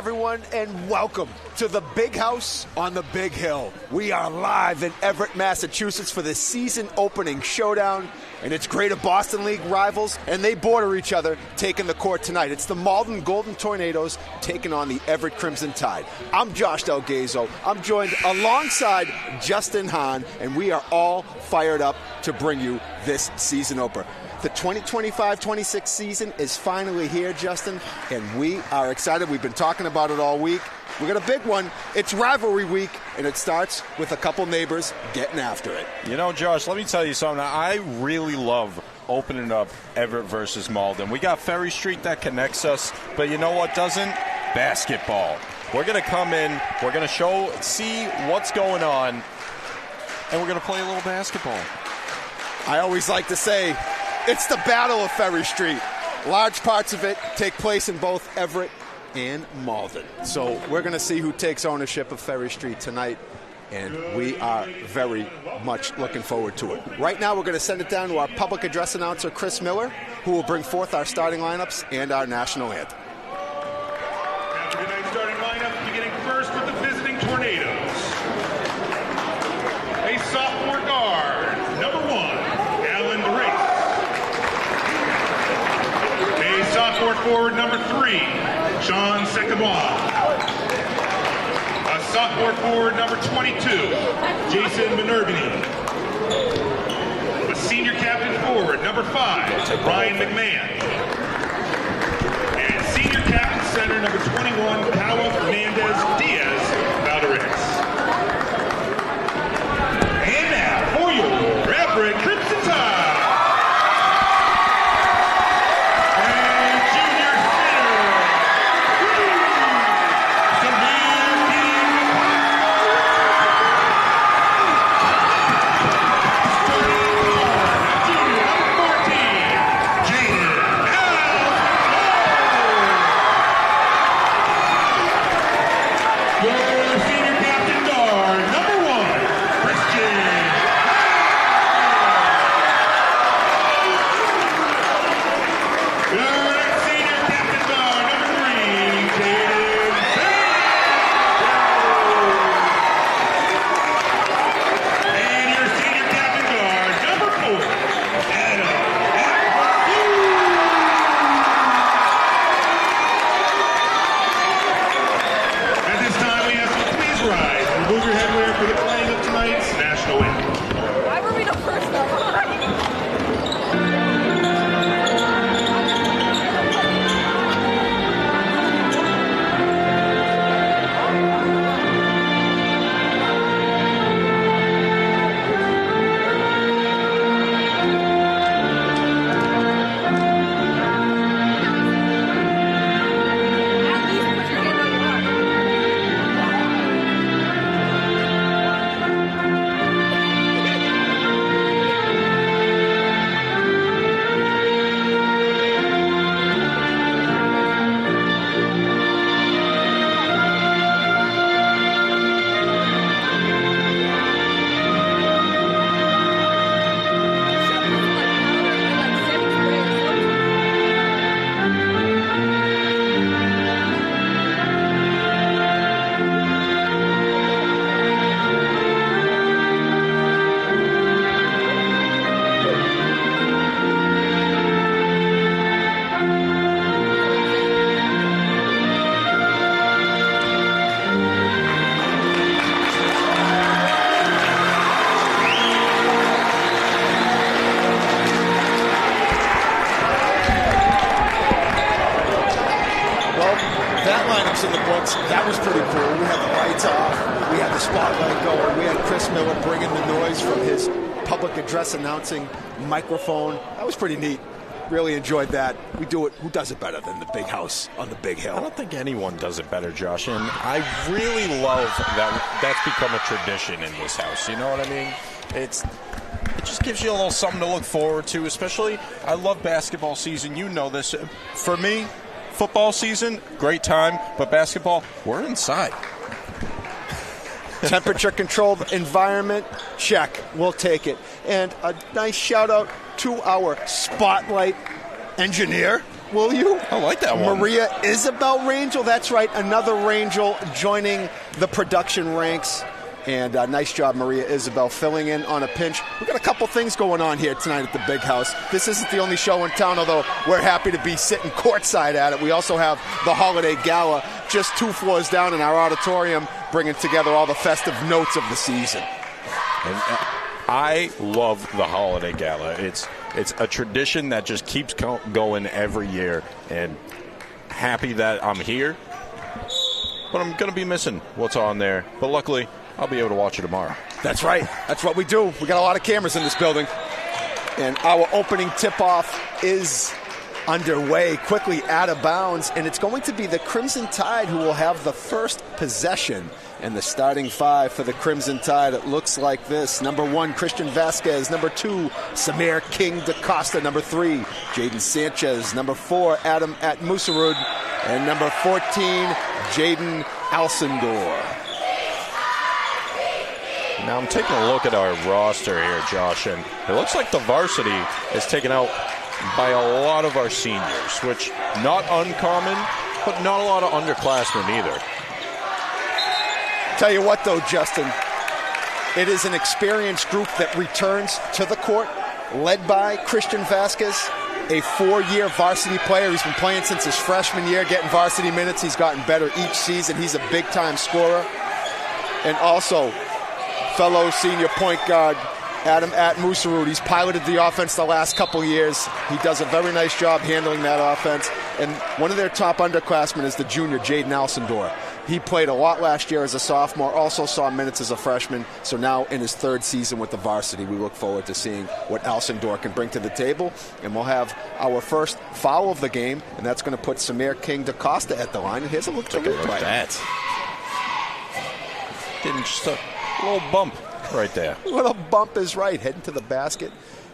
everyone, and welcome to the Big House on the Big Hill. We are live in Everett, Massachusetts for the season opening showdown, and it's Greater Boston League rivals, and they border each other, taking the court tonight. It's the Malden Golden Tornadoes taking on the Everett Crimson Tide. I'm Josh Delgazo. I'm joined alongside Justin Hahn, and we are all fired up to bring you this season opener. The 2025-26 season is finally here, Justin, and we are excited. We've been talking about it all week. We got a big one. It's rivalry week, and it starts with a couple neighbors getting after it. You know, Josh, let me tell you something. I really love opening up Everett versus Malden. We got Ferry Street that connects us, but you know what doesn't? Basketball. We're going to come in, we're going to see what's going on, and we're going to play a little basketball. I always like to say, it's the Battle of Ferry Street. Large parts of it take place in both Everett and Malden. So we're going to see who takes ownership of Ferry Street tonight, and we are very much looking forward to it. Right now, we're going to send it down to our public address announcer, Chris Miller, who will bring forth our starting lineups and our national anthem. After tonight's starting lineup, beginning first with the visiting Tornadoes. A sophomore guard, number 1. Sophomore forward number 3, Sean Sekanois. A sophomore forward number 22, Jason Minervini. A senior captain forward number 5, Ryan McMahon. And senior captain center number 21, Paolo Fernandez Diaz Valderez. And now for your Everett Crimson Tide. In the books. That was pretty cool. We had the lights off. We had the spotlight going. We had Chris Miller bringing the noise from his public address announcing microphone. That was pretty neat. Really enjoyed that. We do it. Who does it better than the Big House on the Big Hill? I don't think anyone does it better, Josh. And I really love that that's become a tradition in this house. You know what I mean? It just gives you a little something to look forward to. Especially, I love basketball season. You know this. For me, football season, great time, but basketball, we're inside. Temperature-controlled environment, check. We'll take it. And a nice shout-out to our spotlight engineer, will you? I like that one. Maria Isabel Rangel. That's right, another Rangel joining the production ranks. And nice job, Maria Isabel, filling in on a pinch. We've got a couple things going on here tonight at the Big House. This isn't the only show in town, although we're happy to be sitting courtside at it. We also have the Holiday Gala just 2 floors down in our auditorium, bringing together all the festive notes of the season. And I love the Holiday Gala. It's a tradition that just keeps going every year, and happy that I'm here. But I'm going to be missing what's on there. But luckily, I'll be able to watch it tomorrow. That's right. That's what we do. We got a lot of cameras in this building. And our opening tip-off is underway, quickly out of bounds. And it's going to be the Crimson Tide who will have the first possession. And the starting 5 for the Crimson Tide, it looks like this. Number 1, Christian Vasquez. Number 2, Samir King DaCosta. Number 3, Jaden Sanchez. Number 4, Adam Atmusarud. And number 14, Jaden Alcindor. Now I'm taking a look at our roster here, Josh, and it looks like the varsity is taken out by a lot of our seniors, which not uncommon, but not a lot of underclassmen either. Tell you what, though, Justin, it is an experienced group that returns to the court, led by Christian Vasquez, a 4-year varsity player. He's been playing since his freshman year, getting varsity minutes. He's gotten better each season. He's a big-time scorer. And also, fellow senior point guard Adam Atmusarud. He's piloted the offense the last couple years. He does a very nice job handling that offense. And one of their top underclassmen is the junior, Jaden Alcindor. He played a lot last year as a sophomore, also saw minutes as a freshman. So now in his 3rd season with the varsity, we look forward to seeing what Alcindor can bring to the table. And we'll have our first foul of the game, and that's going to put Samir King DaCosta at the line. And here's a look at that. Getting just a little bump right there. A little bump is right, heading to the basket.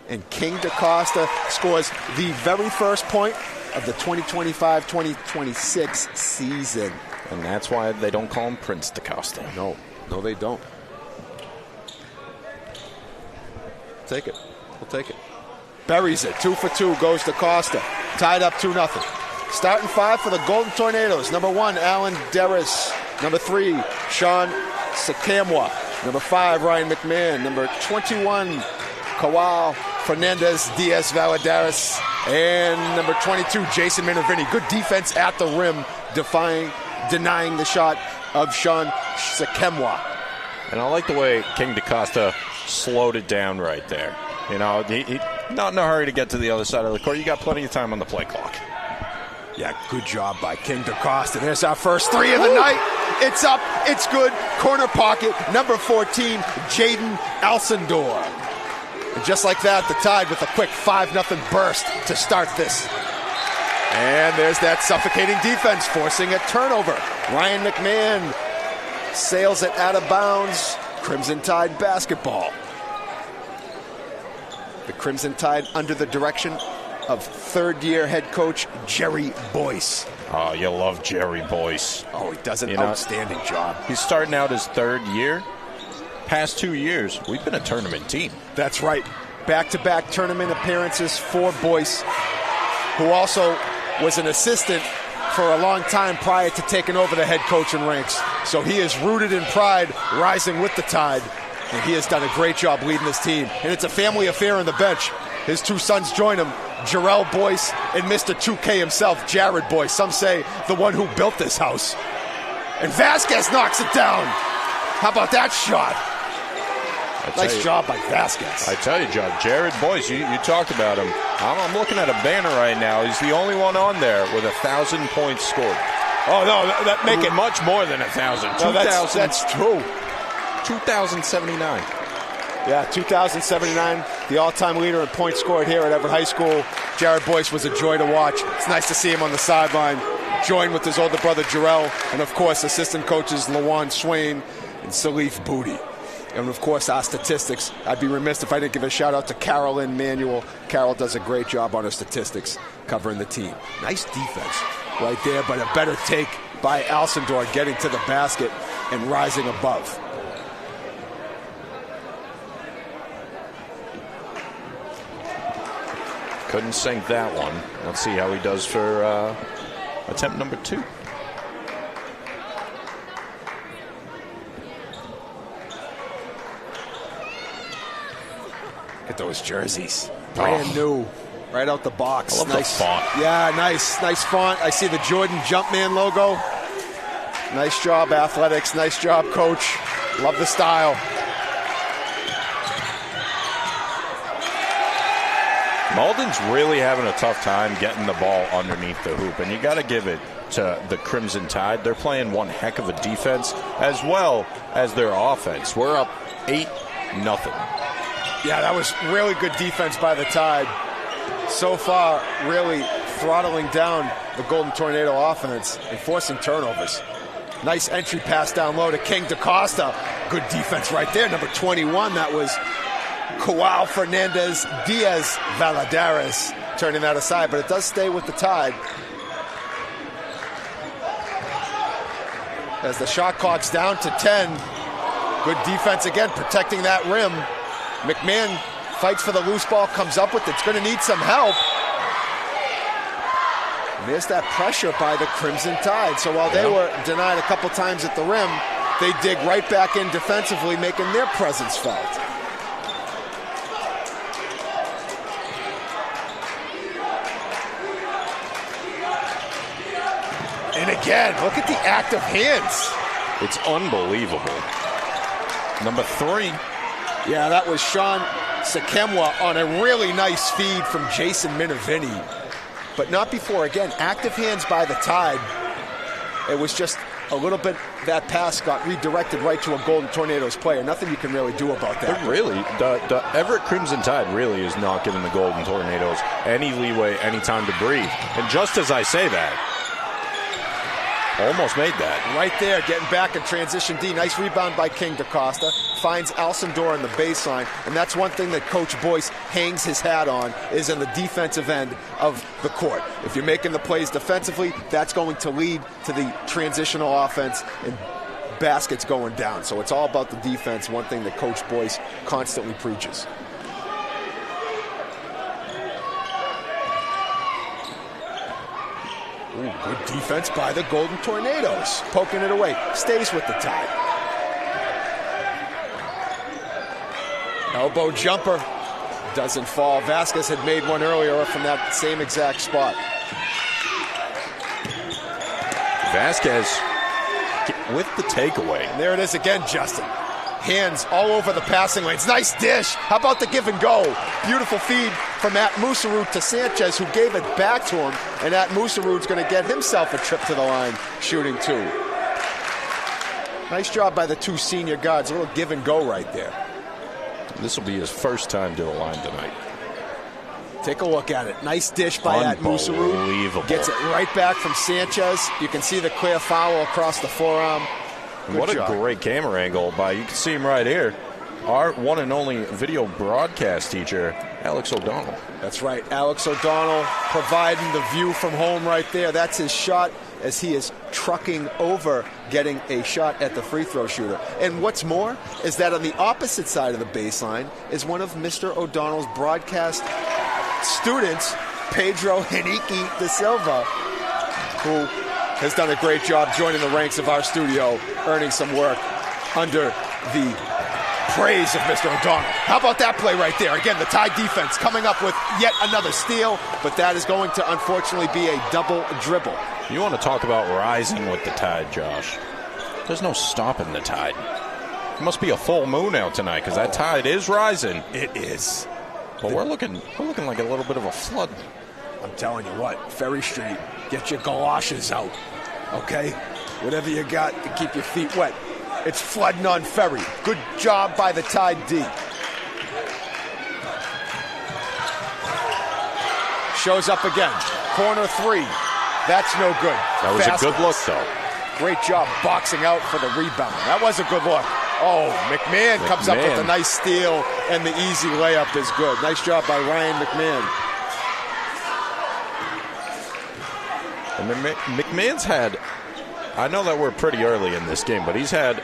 And King DaCosta scores the very first point of the 2025-2026 season. And that's why they don't call him Prince DaCosta. No, they don't. Take it. We'll take it. Buries it. 2 for 2 goes DaCosta. Tied up 2-0. Starting 5 for the Golden Tornadoes. Number 1, Alan Derris. Number 3, Sean Sakamwa. Number 5, Ryan McMahon. Number 21, Kawal Fernandez Diaz Valadares. And number 22, Jason Minervini. Good defense at the rim, denying the shot of Sean Sakemwa. And I like the way King DaCosta slowed it down right there. You know, he not in a hurry to get to the other side of the court. You got plenty of time on the play clock. Yeah, good job by King DaCosta. There's our first 3 of the night. It's up. It's good. Corner pocket. Number 14, Jaden Alcindor. And just like that, the Tide with a quick 5-0 burst to start this. And there's that suffocating defense forcing a turnover. Ryan McMahon sails it out of bounds. Crimson Tide basketball. The Crimson Tide under the direction of 3rd-year head coach Jerry Boyce. Oh, you love Jerry Boyce. Oh, he does an outstanding job. He's starting out his 3rd year. Past 2 years, we've been a tournament team. That's right. Back-to-back tournament appearances for Boyce, who also was an assistant for a long time prior to taking over the head coaching ranks. So he is rooted in pride, rising with the Tide, and he has done a great job leading this team. And it's a family affair on the bench. His 2 sons join him, Jarrell Boyce and Mr. 2K himself, Jared Boyce. Some say the one who built this house. And Vasquez knocks it down. How about that shot? Nice job by Vasquez. I tell you, John, Jared Boyce, you talked about him. I'm looking at a banner right now. He's the only one on there with 1,000 points scored. Oh, no, that make it much more than 1,000. No, that's true. 2,079. Yeah, 2,079, the all-time leader in points scored here at Everett High School. Jared Boyce was a joy to watch. It's nice to see him on the sideline, joined with his older brother Jarrell, and of course assistant coaches Lawan Swain and Salif Booty. And of course our statistics. I'd be remiss if I didn't give a shout out to Carolyn Manuel. Carol does a great job on her statistics covering the team. Nice defense right there, but a better take by Alcindor getting to the basket and rising above. Couldn't sink that one. Let's see how he does for attempt number 2. Get those jerseys. Brand new. Right out the box. I love nice the font. Yeah, nice font. I see the Jordan Jumpman logo. Nice job, athletics. Nice job, coach. Love the style. Malden's really having a tough time getting the ball underneath the hoop, and you got to give it to the Crimson Tide. They're playing one heck of a defense as well as their offense. We're up 8-0. Yeah, that was really good defense by the Tide. So far, really throttling down the Golden Tornado offense and forcing turnovers. Nice entry pass down low to King DaCosta. Good defense right there. Number 21, that was Joao Fernandez Diaz Valadares turning that aside, but it does stay with the Tide. As the shot clock's down to 10. Good defense again, protecting that rim. McMahon fights for the loose ball, comes up with it. It's going to need some help. And there's that pressure by the Crimson Tide. So while they were denied a couple times at the rim, they dig right back in defensively, making their presence felt. And again, look at the active hands. It's unbelievable. Number 3. Yeah, that was Sean Sakemwa on a really nice feed from Jason Minavini. But not before. Again, active hands by the Tide. It was just a little bit, that pass got redirected right to a Golden Tornadoes player. Nothing you can really do about that. Really, the Everett Crimson Tide really is not giving the Golden Tornadoes any leeway, any time to breathe. And just as I say that, almost made that. Right there, getting back in transition D. Nice rebound by King DaCosta. Finds Alcindor on the baseline. And that's one thing that Coach Boyce hangs his hat on, is in the defensive end of the court. If you're making the plays defensively, that's going to lead to the transitional offense and baskets going down. So it's all about the defense, one thing that Coach Boyce constantly preaches. Ooh, good defense by the Golden Tornadoes. Poking it away. Stays with the Tide. Elbow jumper. Doesn't fall. Vasquez had made one earlier from that same exact spot. Vasquez with the takeaway. And there it is again, Justin. Hands all over the passing lanes. Nice dish. How about the give and go? Beautiful feed from At Musaroud to Sanchez, who gave it back to him. And At Musaroud's going to get himself a trip to the line, shooting 2. Nice job by the 2 senior guards. A little give and go right there. This will be his first time to the line tonight. Take a look at it. Nice dish by At Musaroud. Unbelievable. Gets it right back from Sanchez. You can see the clear foul across the forearm. What a great camera angle by, you can see him right here, our one and only video broadcast teacher, Alex O'Donnell. That's right, Alex O'Donnell providing the view from home right there. That's his shot as he is trucking over, getting a shot at the free throw shooter. And what's more is that on the opposite side of the baseline is one of Mr. O'Donnell's broadcast students, Pedro Henrique da Silva, who has done a great job joining the ranks of our studio, earning some work under the praise of Mr. O'Donnell. How about that play right there? Again, the Tide defense coming up with yet another steal, but that is going to unfortunately be a double dribble. You want to talk about rising with the Tide, Josh. There's no stopping the Tide. It must be a full moon out tonight, because that Tide is rising. It is. But we're looking like a little bit of a flood. I'm telling you what, Ferry Street, get your galoshes out, okay? Whatever you got to keep your feet wet. It's flooding on Ferry. Good job by the Tide D. Shows up again. Corner 3. That's no good. That was a good look, though. Great job boxing out for the rebound. That was a good look. Oh, McMahon comes up with a nice steal, and the easy layup is good. Nice job by Ryan McMahon. And McMahon's had, I know that we're pretty early in this game, but he's had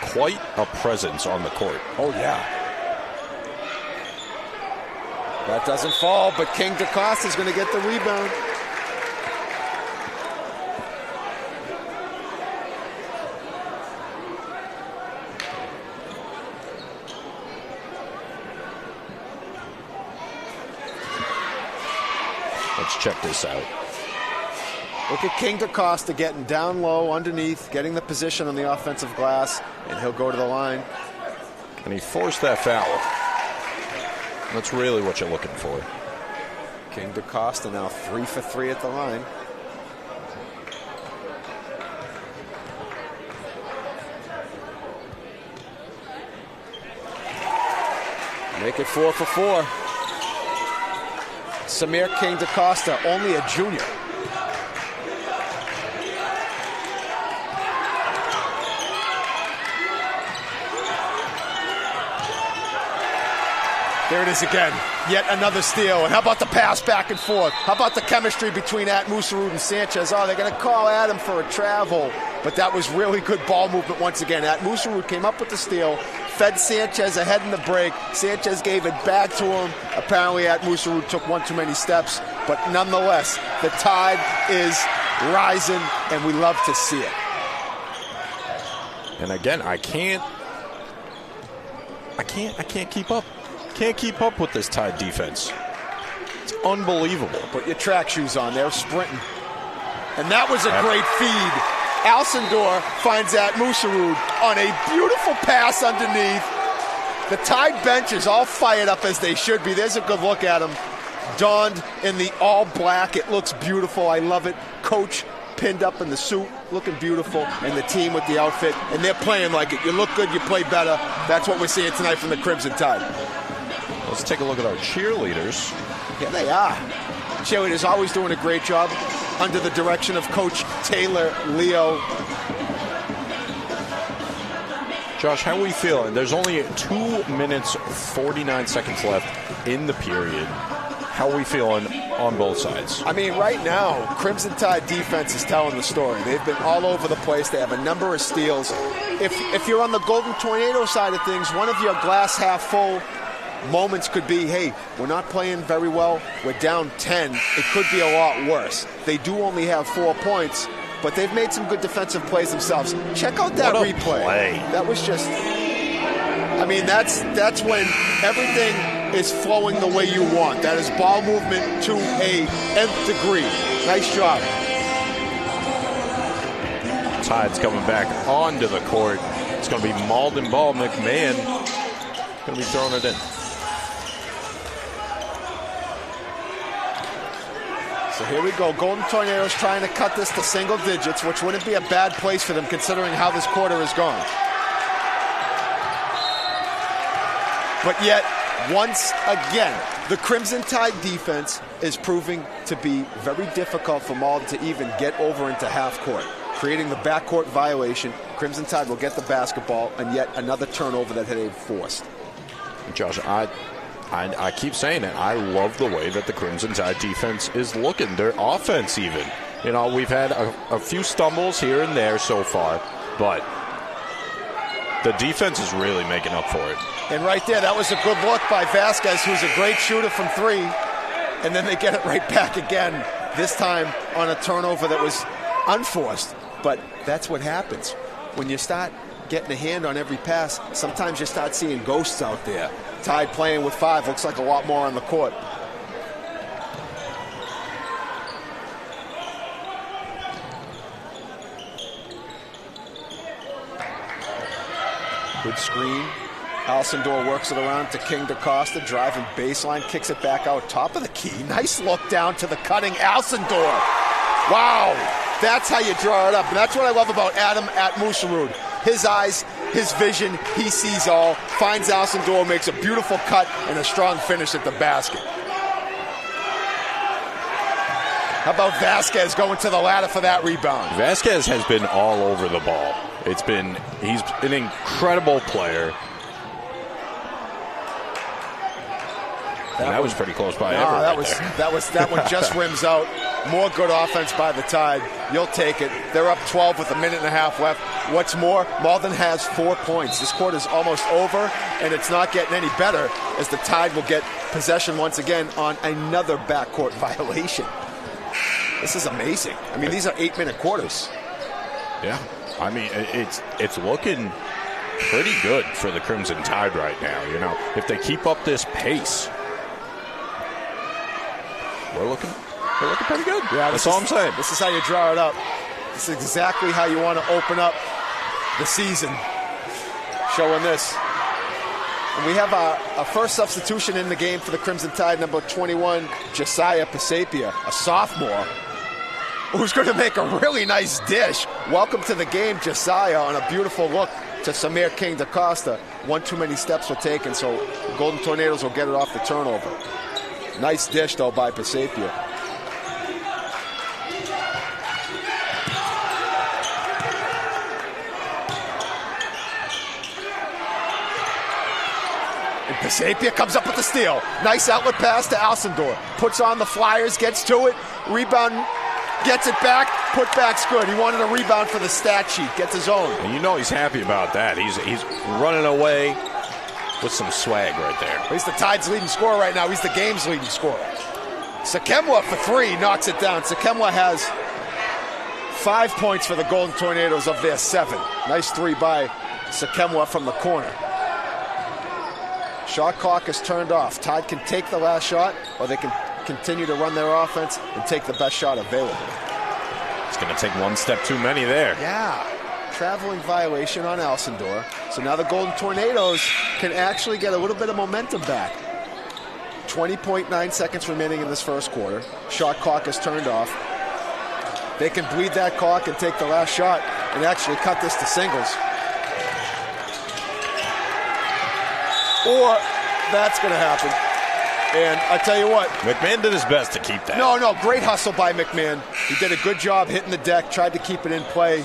quite a presence on the court. Oh, yeah. That doesn't fall, but King DaCosta is going to get the rebound. Let's check this out. Look at King DaCosta getting down low underneath, getting the position on the offensive glass, and he'll go to the line. And he forced that foul. That's really what you're looking for. King DaCosta now 3 for 3 at the line. Make it 4 for 4. Samir King DaCosta, only a junior. There it is again. Yet another steal. And how about the pass back and forth? How about the chemistry between Musarud and Sanchez? Oh, they're going to call Adam for a travel. But that was really good ball movement once again. Musarud came up with the steal, fed Sanchez ahead in the break. Sanchez gave it back to him. Apparently Musarud took one too many steps. But nonetheless, the tide is rising, and we love to see it. And again, I can't keep up. Can't keep up with this Tide defense. It's unbelievable. Put your track shoes on. They're sprinting. And that was a great feed. Alcindor finds Musarud on a beautiful pass underneath. The Tide bench is all fired up as they should be. There's a good look at him. Donned in the all black. It looks beautiful. I love it. Coach pinned up in the suit, looking beautiful, and the team with the outfit. And they're playing like it. You look good, you play better. That's what we're seeing tonight from the Crimson Tide. Let's take a look at our cheerleaders. Yeah, they are. Cheerleaders always doing a great job under the direction of Coach Taylor Leo. Josh, how are we feeling? There's only 2 minutes, 49 seconds left in the period. How are we feeling on both sides? I mean, right now, Crimson Tide defense is telling the story. They've been all over the place. They have a number of steals. If you're on the Golden Tornado side of things, one of your glass half full moments could be, hey, we're not playing very well. We're down 10. It could be a lot worse. They do only have 4 points, but they've made some good defensive plays themselves. Check out that replay. That was just, I mean, that's when everything is flowing the way you want. That is ball movement to a nth degree. Nice job. Tide's coming back onto the court. It's going to be Malden ball. McMahon going to be throwing it in. So here we go. Golden Tornadoes trying to cut this to single digits, which wouldn't be a bad place for them considering how this quarter is gone. But yet, once again, the Crimson Tide defense is proving to be very difficult for Malden to even get over into half court, creating the backcourt violation. Crimson Tide will get the basketball, and yet another turnover that they've forced. Josh, I keep saying it. I love the way that the Crimson Tide defense is looking. Their offense even. You know, we've had a few stumbles here and there so far, but the defense is really making up for it. And right there, that was a good look by Vasquez, who's a great shooter from three. And then they get it right back again, this time on a turnover that was unforced. But that's what happens. When you start getting a hand on every pass, sometimes you start seeing ghosts out there. Tide playing with 5 looks like a lot more on the court. Good screen. Alcindor works it around to King DaCosta, driving baseline, kicks it back out top of the key. Nice look down to the cutting Alcindor. Wow, that's how you draw it up. And that's what I love about Adam Musarud. His eyes, his vision, he sees all. Finds Alcindor, makes a beautiful cut and a strong finish at the basket. How about Vasquez going to the ladder for that rebound? Vasquez has been all over the ball. He's an incredible player. That was pretty close by Everett. That one just rims out. More good offense by the Tide. You'll take it. They're up 12 with a minute and a half left. What's more, Malden has 4 points. This quarter is almost over, and it's not getting any better as the Tide will get possession once again on another backcourt violation. This is amazing. I mean, these are 8-minute quarters. Yeah. I mean, it's looking pretty good for the Crimson Tide right now. You know, if they keep up this pace, we're looking pretty good. Yeah, that's all I'm saying. This is how you draw it up. This is exactly how you want to open up the season, showing this. And we have a first substitution in the game for the Crimson Tide, number 21, Josiah Pasapia, a sophomore, who's going to make a really nice dish. Welcome to the game, Josiah, on a beautiful look to Samir King DaCosta. One too many steps were taken, so the Golden Tornadoes will get it off the turnover. Nice dish, though, by Pasapia. And Pasapia comes up with the steal. Nice outlet pass to Alcindor. Puts on the Flyers, gets to it. Rebound, gets it back. Putback's good. He wanted a rebound for the stat sheet. Gets his own. And you know he's happy about that. He's running away with some swag right there. He's the Tide's leading scorer right now. He's the game's leading scorer. Sakemwa for 3, knocks it down. Sakemwa has 5 points for the Golden Tornadoes of their 7. Nice 3 by Sakemwa from the corner. Shot clock is turned off. Tide can take the last shot, or they can continue to run their offense and take the best shot available. It's going to take one step too many there. Yeah. Traveling violation on Alcindor. So now the Golden Tornadoes can actually get a little bit of momentum back. 20.9 seconds remaining in this first quarter. Shot clock is turned off. They can bleed that clock and take the last shot and actually cut this to singles. Or that's going to happen. And I tell you what, McMahon did his best to keep that. No, great hustle by McMahon. He did a good job hitting the deck, tried to keep it in play.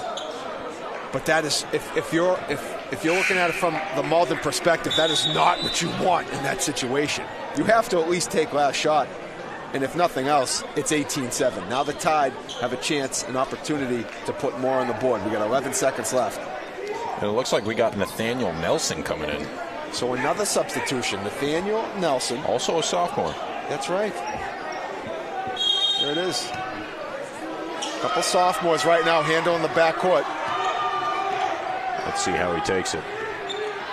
But that is, if you're looking at it from the Malden perspective, that is not what you want in that situation. You have to at least take last shot. And if nothing else, it's 18-7. Now the Tide have a chance, an opportunity to put more on the board. We got 11 seconds left. And it looks like we got Nathaniel Nelson coming in. So another substitution, Nathaniel Nelson. Also a sophomore. That's right. There it is. A couple sophomores right now handling the backcourt. Let's see how he takes it.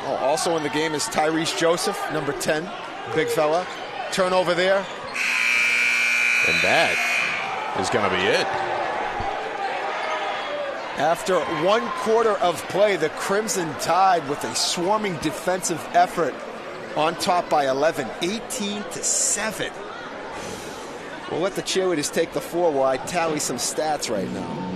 Oh, also in the game is Tyrese Joseph, number 10, big fella. Turnover there. And that is going to be it. After 1 quarter of play, the Crimson Tide with a swarming defensive effort on top by 11, 18-7. We'll let the cheerleaders take the floor while I tally some stats right now.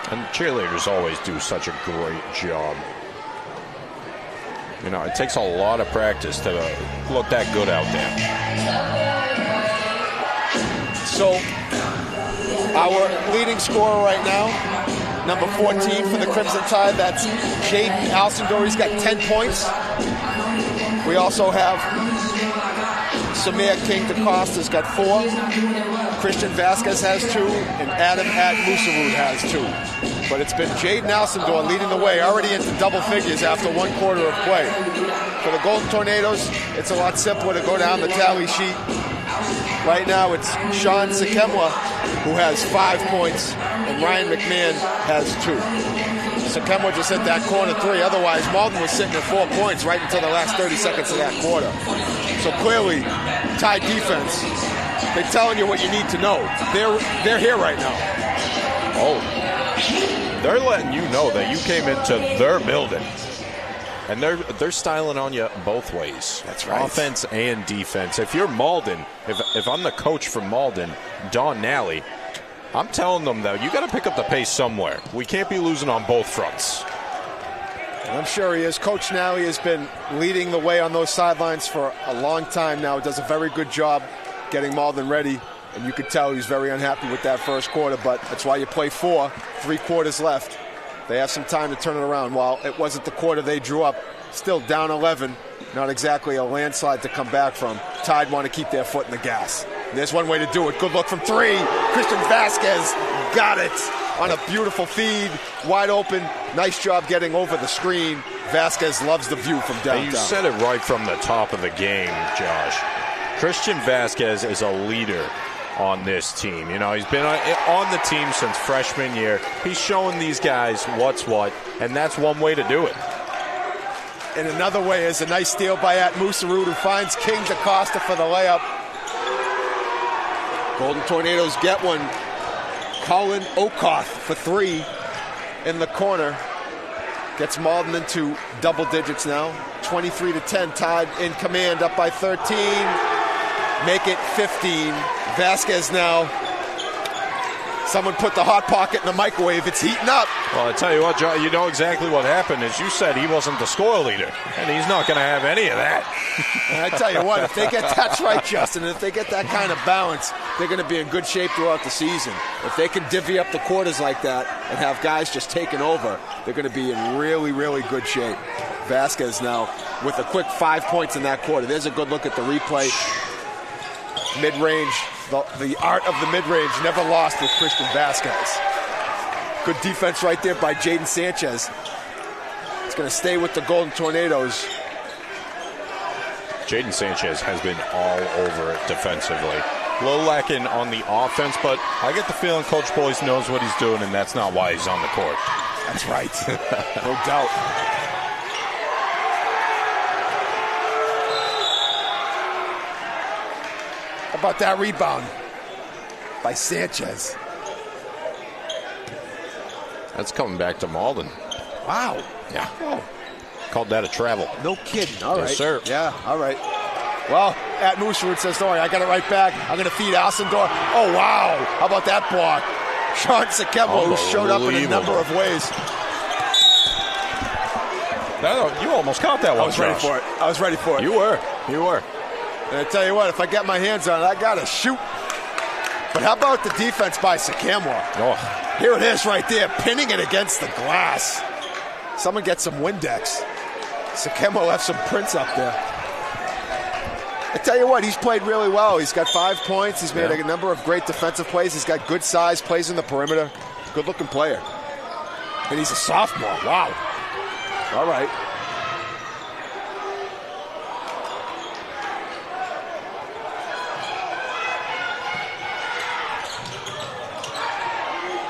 And cheerleaders always do such a great job. You know, it takes a lot of practice to look that good out there. So, our leading scorer right now, number 14 for the Crimson Tide, that's Jaden Alcindor. He's got 10 points. We also have Samir King DaCosta's got 4. Christian Vasquez has 2, and Adam Musarud has 2. But it's been Jaden Alcindor leading the way, already into double figures after 1 quarter of play. For the Golden Tornadoes, it's a lot simpler to go down the tally sheet. Right now, it's Sean Sakemwa, who has 5 points, and Ryan McMahon has 2. Sakemwa just hit that corner 3. Otherwise, Malden was sitting at 4 points right until the last 30 seconds of that quarter. So clearly, Tide defense, they're telling you what you need to know. They're here right now. Oh, they're letting you know that you came into their building And they're styling on you both ways. That's right. Offense and defense. If you're Malden, if I'm the coach from Malden, Don Nally, I'm telling them, though, you got to pick up the pace somewhere. We can't be losing on both fronts. I'm sure he is. Coach Nally has been leading the way on those sidelines for a long time now. Does a very good job getting Malden ready. And you could tell he's very unhappy with that first quarter, but that's why you play 4, 3 quarters left. They have some time to turn it around. While it wasn't the quarter they drew up, still down 11, not exactly a landslide to come back from. Tide want to keep their foot in the gas. And there's one way to do it. Good look from 3. Christian Vasquez got it on a beautiful feed, wide open. Nice job getting over the screen. Vasquez loves the view from downtown. You said it right from the top of the game, Josh. Christian Vasquez is a leader on this team. You know, he's been on the team since freshman year. He's showing these guys what's what, and that's one way to do it. And another way is a nice steal by Musarud, who finds King DaCosta for the layup. Golden Tornadoes get one. Colin Okoth for 3 in the corner. Gets Malden into double digits now. 23-10, Tide in command, up by 13. Make it 15. Vasquez now. Someone put the hot pocket in the microwave. It's heating up. Well, I tell you what, John, you know exactly what happened. As you said, he wasn't the score leader, and he's not going to have any of that. And I tell you what, if they get that's right, Justin, if they get that kind of balance, they're going to be in good shape throughout the season. If they can divvy up the quarters like that and have guys just taking over, they're going to be in really, really good shape. Vasquez now with a quick 5 points in that quarter. There's a good look at the replay. Mid-range, the art of the mid-range never lost with Christian Vasquez. Good defense right there by Jaden Sanchez. It's going to stay with the Golden Tornadoes. Jaden Sanchez has been all over it defensively. A little lacking on the offense, but I get the feeling Coach Boyce knows what he's doing, and that's not why he's on the court. That's right. No doubt. How about that rebound by Sanchez? That's coming back to Malden. Wow. Yeah. Oh. Called that a travel. No kidding. All right. Yes, sir. Yeah, all right. Well, Musarud says, don't worry, I got it right back. I'm going to feed Alcindor. Oh, wow. How about that block? Sean Sakemo, who showed up in a number of ways. No, you almost caught that one, I was ready for it. I was ready for it. You were. You were. And I tell you what, if I get my hands on it, I got to shoot. But how about the defense by Sakemo? Oh. Here it is right there, pinning it against the glass. Someone get some Windex. Sakemo left some prints up there. I tell you what, he's played really well. He's got 5 points. He's made a number of great defensive plays. He's got good size, plays in the perimeter. Good-looking player. And he's a sophomore. Wow. All right.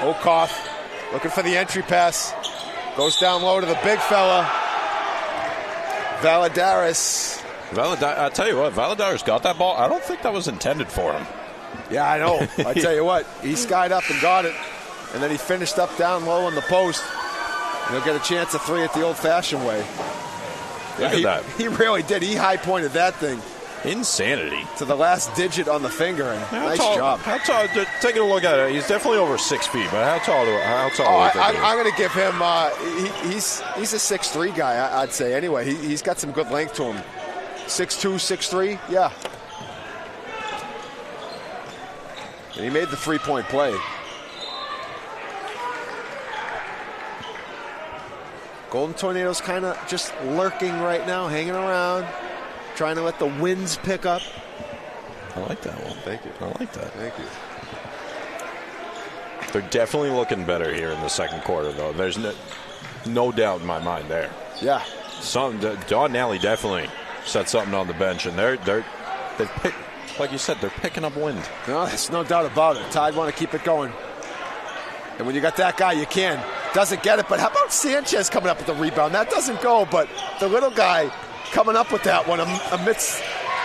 Okoth looking for the entry pass. Goes down low to the big fella. Valadares. I tell you what, Valadares got that ball. I don't think that was intended for him. Yeah, I know. I tell you what, he skied up and got it. And then he finished up down low in the post. And he'll get a chance at 3 at the old-fashioned way. Look at that. He really did. He high-pointed that thing. Insanity. To the last digit on the finger, and nice job. How tall? Taking a look at it, he's definitely over 6 feet. But how tall? I'm going to give him. He's a 6'3" guy, I'd say. Anyway, he's got some good length to him. 6'2", 6'3", yeah. And he made the 3-point play. Golden Tornadoes kind of just lurking right now, hanging around. Trying to let the winds pick up. I like that one. Thank you. I like that. Thank you. They're definitely looking better here in the second quarter, though. There's no doubt in my mind there. Yeah. Don Nally definitely set something on the bench, and they've picked, like you said, they're picking up wind. No, there's no doubt about it. Tide want to keep it going. And when you got that guy, you can. Doesn't get it, but how about Sanchez coming up with the rebound? That doesn't go, but the little guy coming up with that one amidst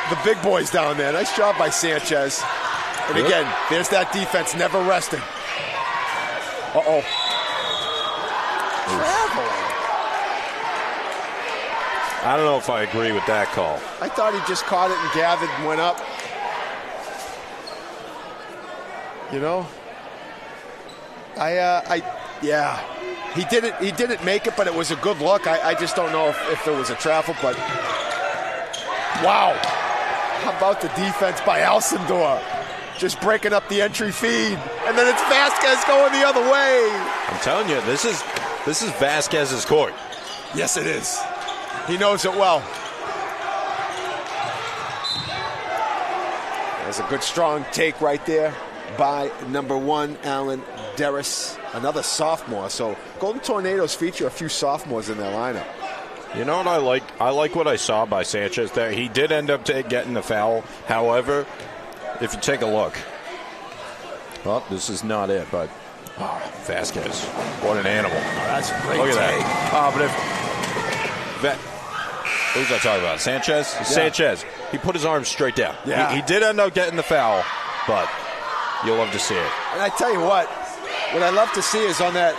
the big boys down there. Nice job by Sanchez. And again, there's that defense never resting. I don't know if I agree with that call. I thought he just caught it and gathered and went up. You know? Yeah. He didn't make it, but it was a good look. I just don't know if there was a travel, but wow. How about the defense by Alcindor? Just breaking up the entry feed. And then it's Vasquez going the other way. I'm telling you, this is Vasquez's court. Yes, it is. He knows it well. There's a good strong take right there by number 1, Alan Derris, another sophomore. So Golden Tornadoes feature a few sophomores in their lineup. You know what I like? I like what I saw by Sanchez there. He did end up getting the foul. However, if you take a look, well, this is not it, but Vasquez, what an animal. Oh, that's a great look at take. That. But who's I talking about? Sanchez? Yeah. Sanchez. He put his arms straight down. Yeah. He did end up getting the foul, but you'll love to see it. And I tell you what I love to see is on that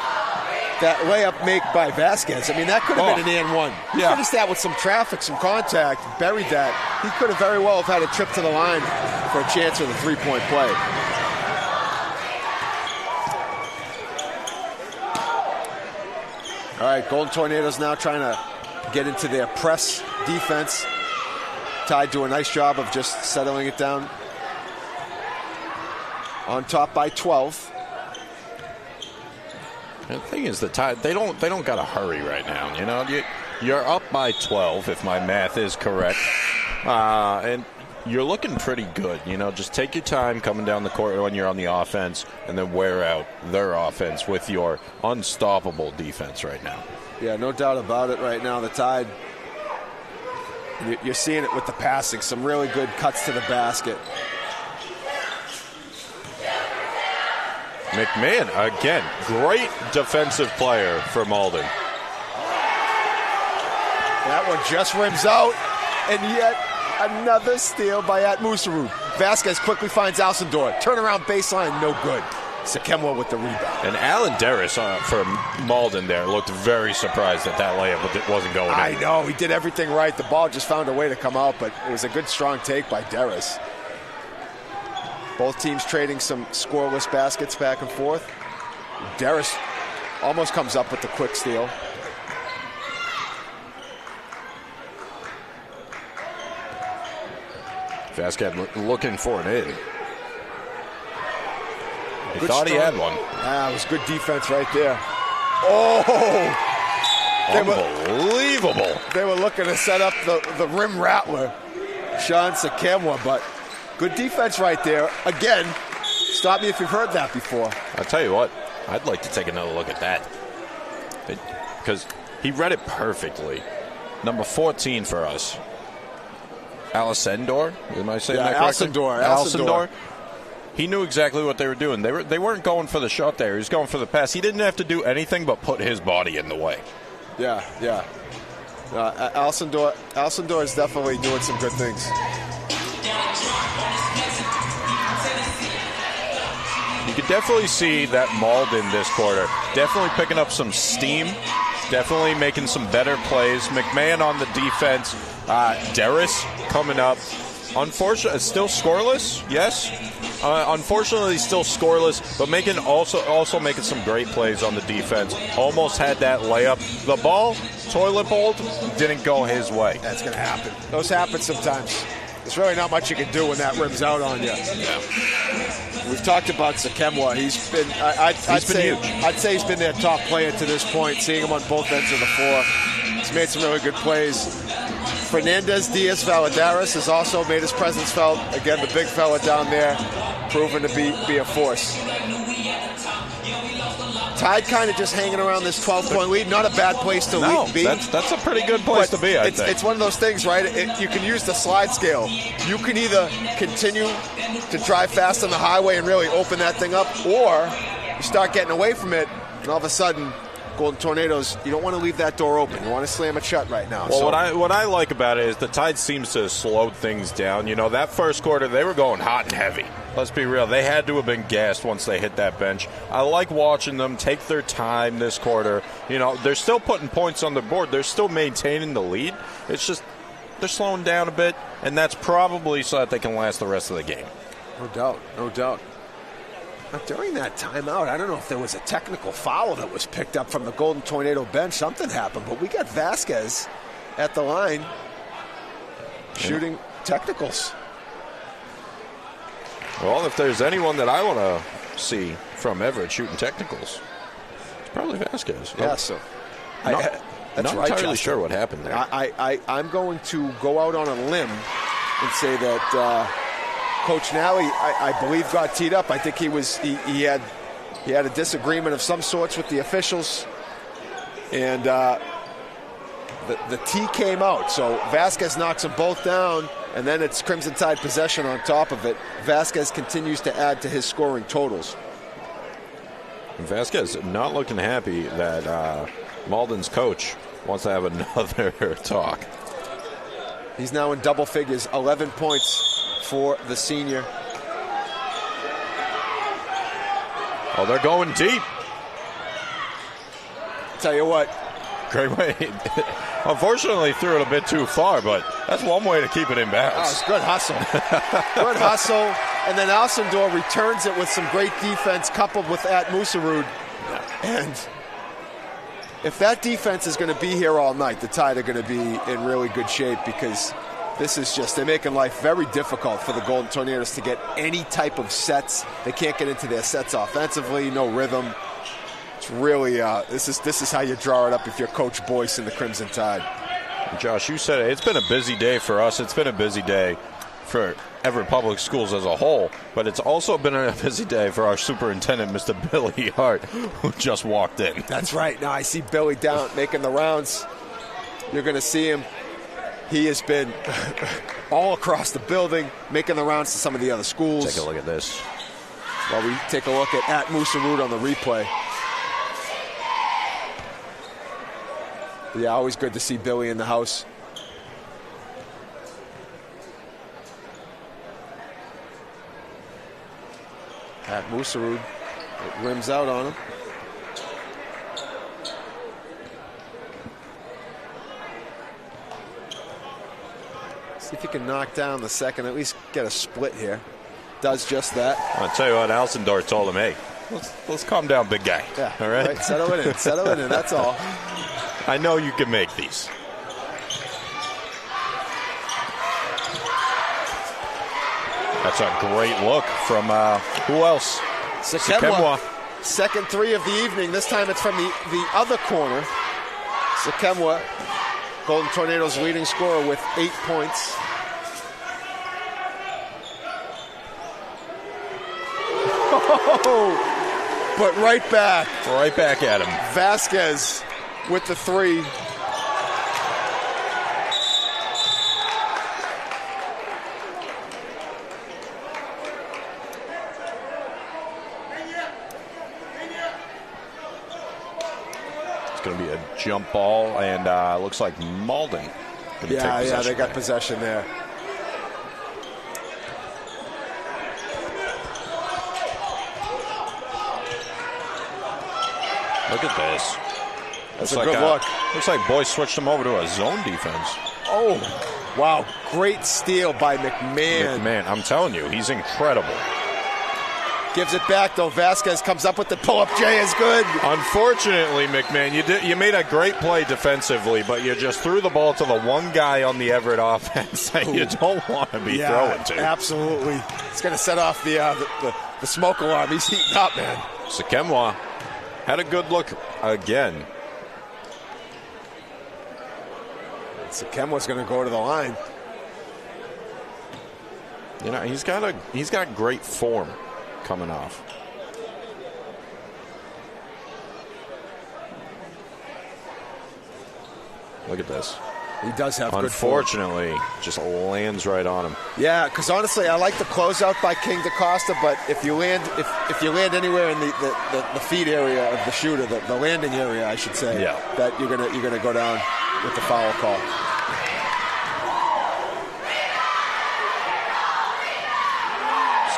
layup make by Vasquez. I mean, that could have been an and one. He finished that with some traffic, some contact, buried that. He could have very well have had a trip to the line for a chance of the three-point play. All right, Golden Tornadoes now trying to get into their press defense. Tide do a nice job of just settling it down. On top by 12. And the thing is, the Tide, they don't got to hurry right now. You know, you're up by 12 if my math is correct, and you're looking pretty good. You know, just take your time coming down the court when you're on the offense, and then wear out their offense with your unstoppable defense right now. Yeah, no doubt about it. Right now, the Tide. You're seeing it with the passing. Some really good cuts to the basket. McMahon, again, great defensive player for Malden. That one just rims out, and yet another steal by Atmusarud. Vasquez quickly finds Alcindor. Turnaround baseline, no good. Sakemwa with the rebound. And Alan Derris for Malden there looked very surprised that layup wasn't going in. I know, he did everything right. The ball just found a way to come out, but it was a good, strong take by Derris. Both teams trading some scoreless baskets back and forth. Derris almost comes up with the quick steal. Vasquez looking for an in. He Good thought strong. He had one. It was good defense right there. Oh! Unbelievable. They were looking to set up the rim rattler, Sean Sakemwa, but good defense right there. Again, stop me if you've heard that before. I'll tell you what, I'd like to take another look at that. Because he read it perfectly. Number 14 for us. Alcindor? Am I saying that correctly? Alcindor. He knew exactly what they were doing. They weren't going for the shot there. He was going for the pass. He didn't have to do anything but put his body in the way. Yeah. Alcindor is definitely doing some good things. You could definitely see that Malden this quarter definitely picking up some steam, definitely making some better plays. McMahon on the defense, Derris coming up. Unfortunately, still scoreless, yes. Unfortunately, still scoreless, but also making some great plays on the defense. Almost had that layup. The ball, toilet bowl, didn't go his way. That's going to happen. Those happen sometimes. There's really not much you can do when that rims out on you. Yeah. We've talked about Sakemwa. He's been huge. I'd say he's been their top player to this point, seeing him on both ends of the floor. He's made some really good plays. Fernandez Diaz-Valadares has also made his presence felt. Again, the big fella down there, proven to be a force. Tide kind of just hanging around this 12-point lead. Not a bad place to be. That's a pretty good place to be, I think. It's one of those things, right? You can use the slide scale. You can either continue to drive fast on the highway and really open that thing up, or you start getting away from it, and all of a sudden, Golden Tornadoes, you don't want to leave that door open. You want to slam it shut right now. Well, what I like about it is the Tide seems to have slowed things down. You know, that first quarter, they were going hot and heavy. Let's be real. They had to have been gassed once they hit that bench. I like watching them take their time this quarter. You know, they're still putting points on the board. They're still maintaining the lead. It's just they're slowing down a bit, and that's probably so that they can last the rest of the game. No doubt, no doubt. But during that timeout, I don't know if there was a technical foul that was picked up from the Golden Tornado bench. Something happened, but we got Vasquez at the line shooting technicals. Well, if there's anyone that I want to see from Everett shooting technicals, it's probably Vasquez. Yeah, so not right, entirely sure what happened there. I'm going to go out on a limb and say that Coach Nally, I believe, got teed up. I think he had a disagreement of some sorts with the officials, and the tee came out. So Vasquez knocks them both down, and then it's Crimson Tide possession on top of it. Vasquez continues to add to his scoring totals. Vasquez not looking happy that Malden's coach wants to have another talk. He's now in double figures, 11 points for the senior. Oh, they're going deep. Tell you what. Great way. Unfortunately, threw it a bit too far, but that's one way to keep it in bounds. Oh, it's good hustle. Good hustle. And then Alcindor returns it with some great defense coupled with At Musarud. And if that defense is going to be here all night, the Tide are going to be in really good shape, because this is just, they're making life very difficult for the Golden Tornadoes to get any type of sets. They can't get into their sets offensively, no rhythm. It's really, this is how you draw it up if you're Coach Boyce in the Crimson Tide. Josh, you said it. It's been a busy day for us. It's been a busy day for Everett Public Schools as a whole, but it's also been a busy day for our superintendent, Mr. Billy Hart, who just walked in. That's right. Now I see Billy down making the rounds. You're going to see him. He has been all across the building, making the rounds to some of the other schools. Take a look at this. While we take a look at Musarud on the replay. Yeah, always good to see Billy in the house. At Musarud, it rims out on him. See if he can knock down the second, at least get a split here. Does just that. I'll tell you what, Alcindor told him, hey, let's calm down, big guy. Yeah, all right? Settle it in, that's all. I know you can make these. That's a great look from, who else? Sakemwa. Second three of the evening. This time it's from the other corner. Sakemwa, Golden Tornadoes' leading scorer with 8 points. Oh, but right back. Right back at him. Vasquez with the three. Going to be a jump ball, and looks like Malden. Yeah, they got possession there. Look at this. That's a good look. Looks like Boyce switched him over to a zone defense. Oh, wow. Great steal by McMahon. McMahon, I'm telling you, he's incredible. Gives it back, though. Vasquez comes up with the pull-up. Jay is good. Unfortunately, McMahon, you made a great play defensively, but you just threw the ball to the one guy on the Everett offense that you don't want to be throwing to. Absolutely. It's going to set off the smoke alarm. He's heating up, man. Sakemwa had a good look again. Sakemwa's going to go to the line. You know, he's got great form coming off. Look at this. He does have good form. Unfortunately, just lands right on him. Yeah, because honestly, I like the closeout by King DaCosta, but if you land anywhere in the feet area of the shooter, the landing area, I should say, that you're gonna go down with the foul call.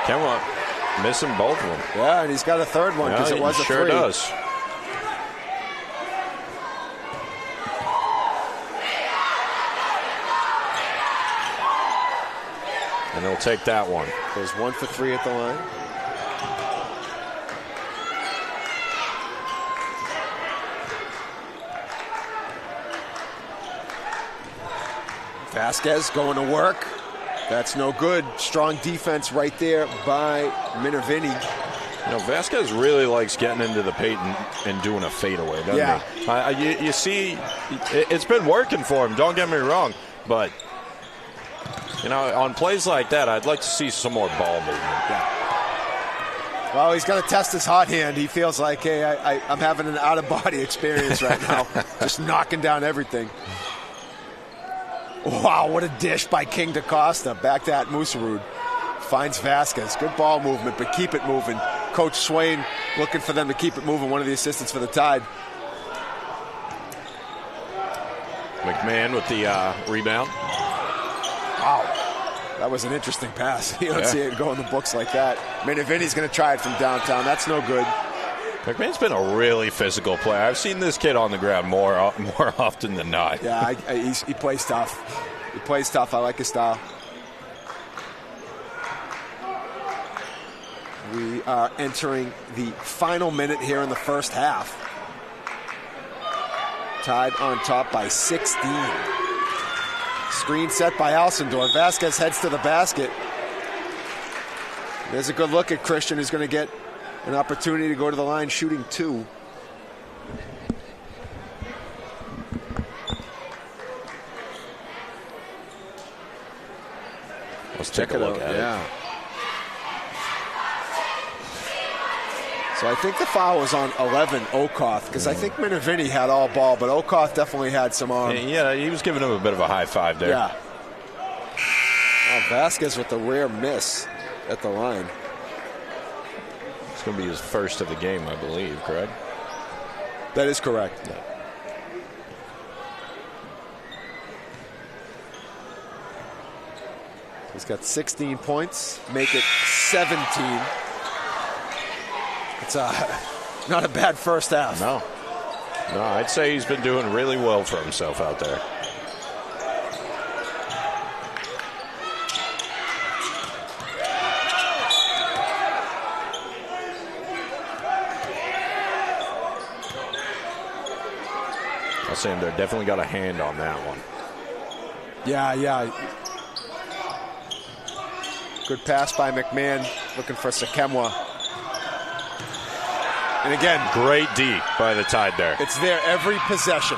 Come on. Missing both of them. Yeah, and he's got a third one because it was a sure three. Does. And he'll take that one. Goes 1 for 3 at the line. Vasquez going to work. That's no good. Strong defense right there by Minervini. You know, Vasquez really likes getting into the paint and doing a fadeaway, doesn't he? You see, it's been working for him, don't get me wrong. But, you know, on plays like that, I'd like to see some more ball movement. Yeah. Well, he's got to test his hot hand. He feels like, hey, I'm having an out-of-body experience right now. Just knocking down everything. Wow, what a dish by King DaCosta. Back to at Musarud. Finds Vasquez. Good ball movement, but keep it moving. Coach Swain looking for them to keep it moving. One of the assistants for the Tide. McMahon with the rebound. Wow. That was an interesting pass. You don't see it go in the books like that. Minervini's going to try it from downtown. That's no good. McMahon's been a really physical player. I've seen this kid on the ground more often than not. Yeah, he plays tough. He plays tough. I like his style. We are entering the final minute here in the first half. Tide on top by 16. Screen set by Alcindor. Vasquez heads to the basket. There's a good look at Christian, who's going to get an opportunity to go to the line shooting 2. Let's take a look at it. So I think the foul was on 11, Okoth, because I think Minervini had all ball, but Okoth definitely had some arm. Yeah, he was giving him a bit of a high five there. Yeah. Oh, Vasquez with the rare miss at the line. It's going to be his first of the game, I believe, correct? That is correct. Yeah. He's got 16 points, make it 17. It's not a bad first half. No, I'd say he's been doing really well for himself out there. I'll say they're definitely got a hand on that one. Yeah. Good pass by McMahon, looking for Sakemwa. And again, great D by the Tide there. It's there every possession.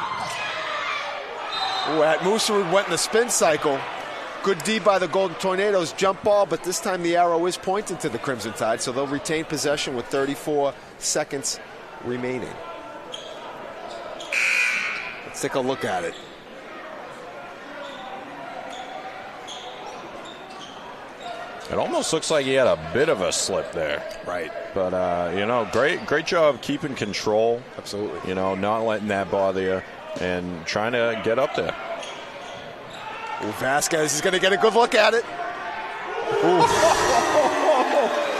At Musarud went in the spin cycle. Good D by the Golden Tornadoes. Jump ball, but this time the arrow is pointing to the Crimson Tide, so they'll retain possession with 34 seconds remaining. Let's take a look at it. It almost looks like he had a bit of a slip there. Right. But, you know, great job keeping control. Absolutely. You know, not letting that bother you and trying to get up there. Ooh, Vasquez is going to get a good look at it.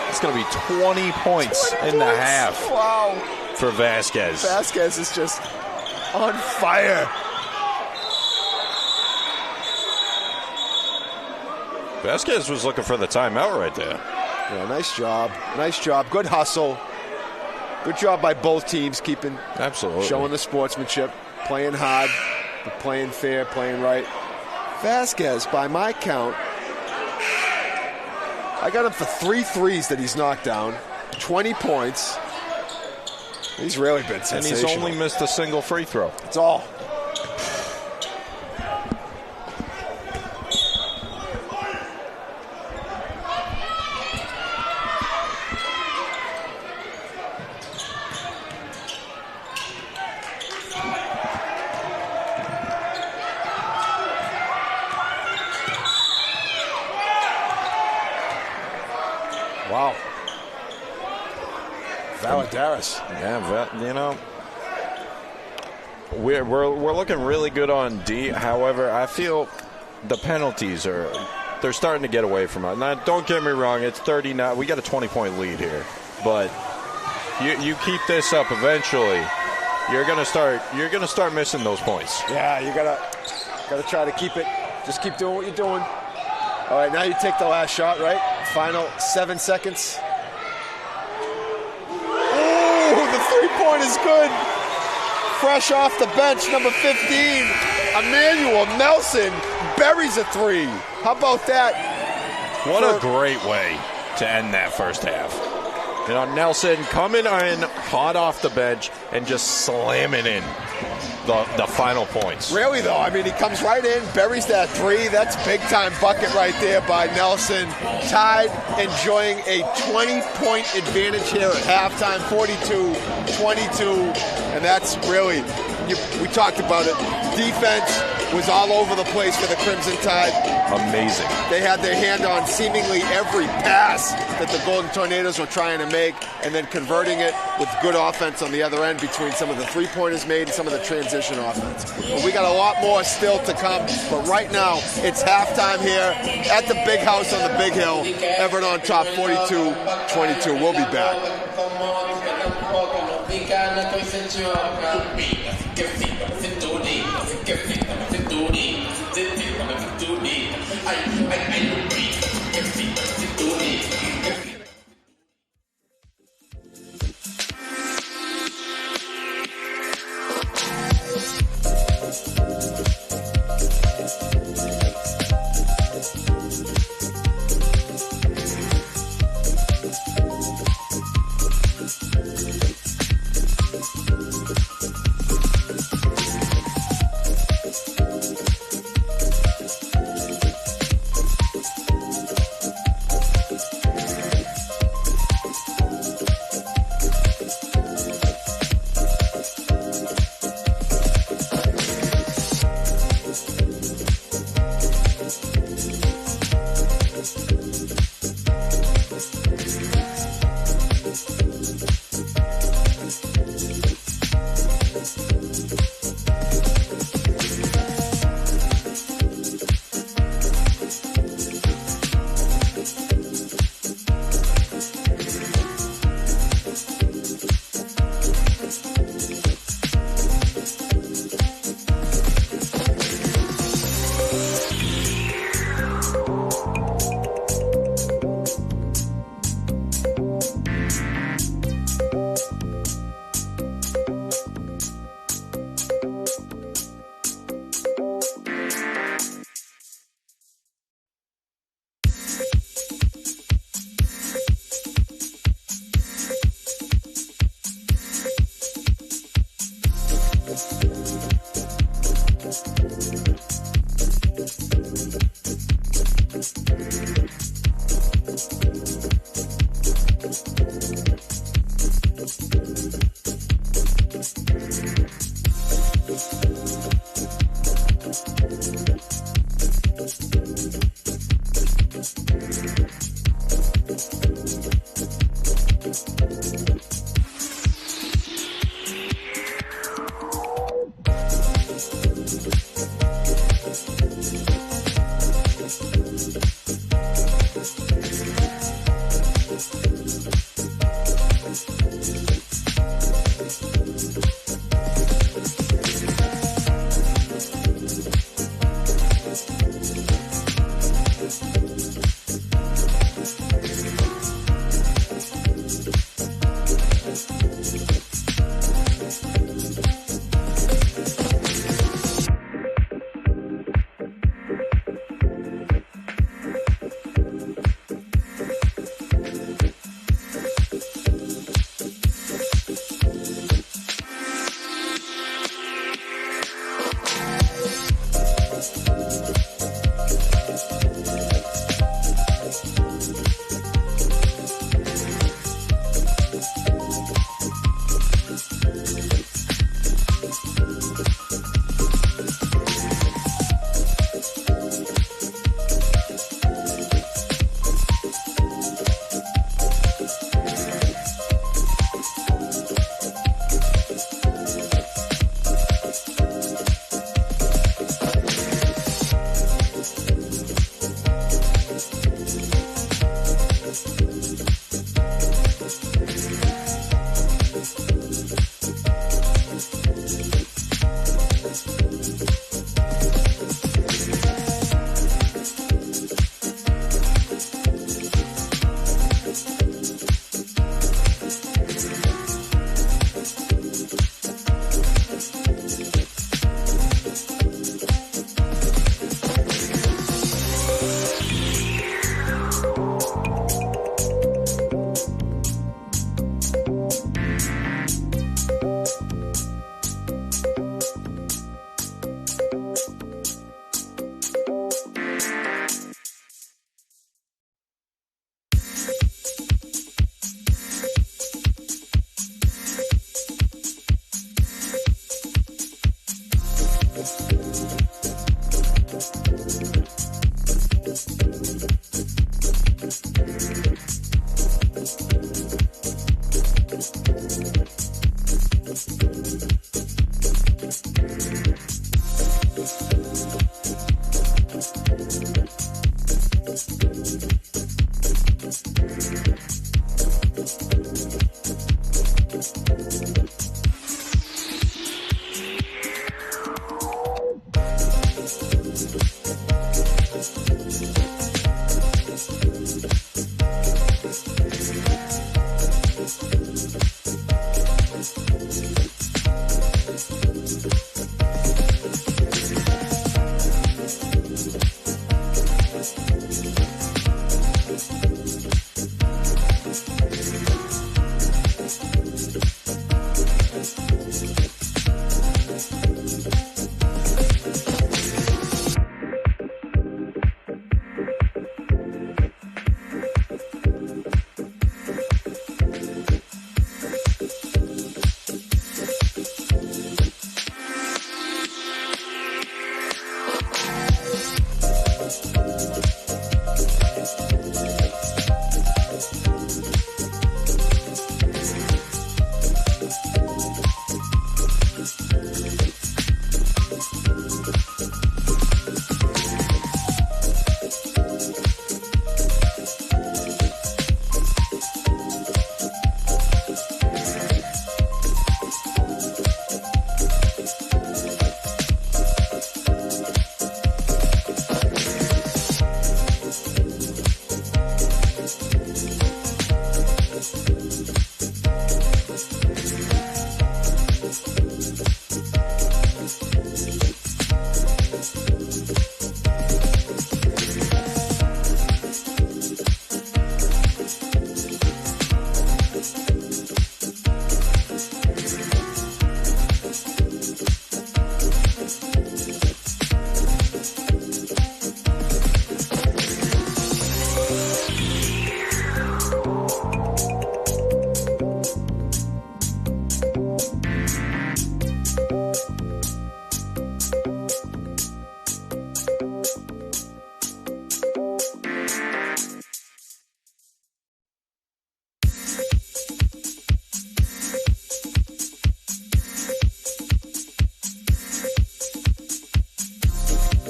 It's going to be 20 points in the half. Wow. For Vasquez. Vasquez is just on fire. Vasquez was looking for the timeout right there. Yeah, nice job. Nice job. Good hustle. Good job by both teams keeping, showing the sportsmanship, playing hard, but playing fair, playing right. Vasquez, by my count, I got him for 3 threes that he's knocked down, 20 points. He's really been sensational. And he's only missed a single free throw. That's all. Wow. Valadares. Yeah, you know, we're looking really good on D. However, I feel the penalties are they're starting to get away from us. Now, don't get me wrong, it's 39. We got a 20-point lead here, but you keep this up eventually. You're gonna start missing those points. Yeah, you gotta try to keep it. Just keep doing what you're doing. All right, now you take the last shot, right? Final 7 seconds. Ooh, the three-point is good. Fresh off the bench, number 15, Emmanuel Nelson buries a three. How about that? What a great way to end that first half. You know, Nelson coming in hot off the bench and just slamming in the final points. Really, though, I mean, he comes right in, buries that three. That's big-time bucket right there by Nelson. Tide enjoying a 20-point advantage here at halftime, 42-22. And that's really, we talked about it, defense was all over the place for the Crimson Tide. Amazing. They had their hand on seemingly every pass that the Golden Tornadoes were trying to make, and then converting it with good offense on the other end between some of the three-pointers made and some of the transition offense. But we got a lot more still to come, but right now it's halftime here at the Big House on the Big Hill. Everett on top, 42-22. We'll be back.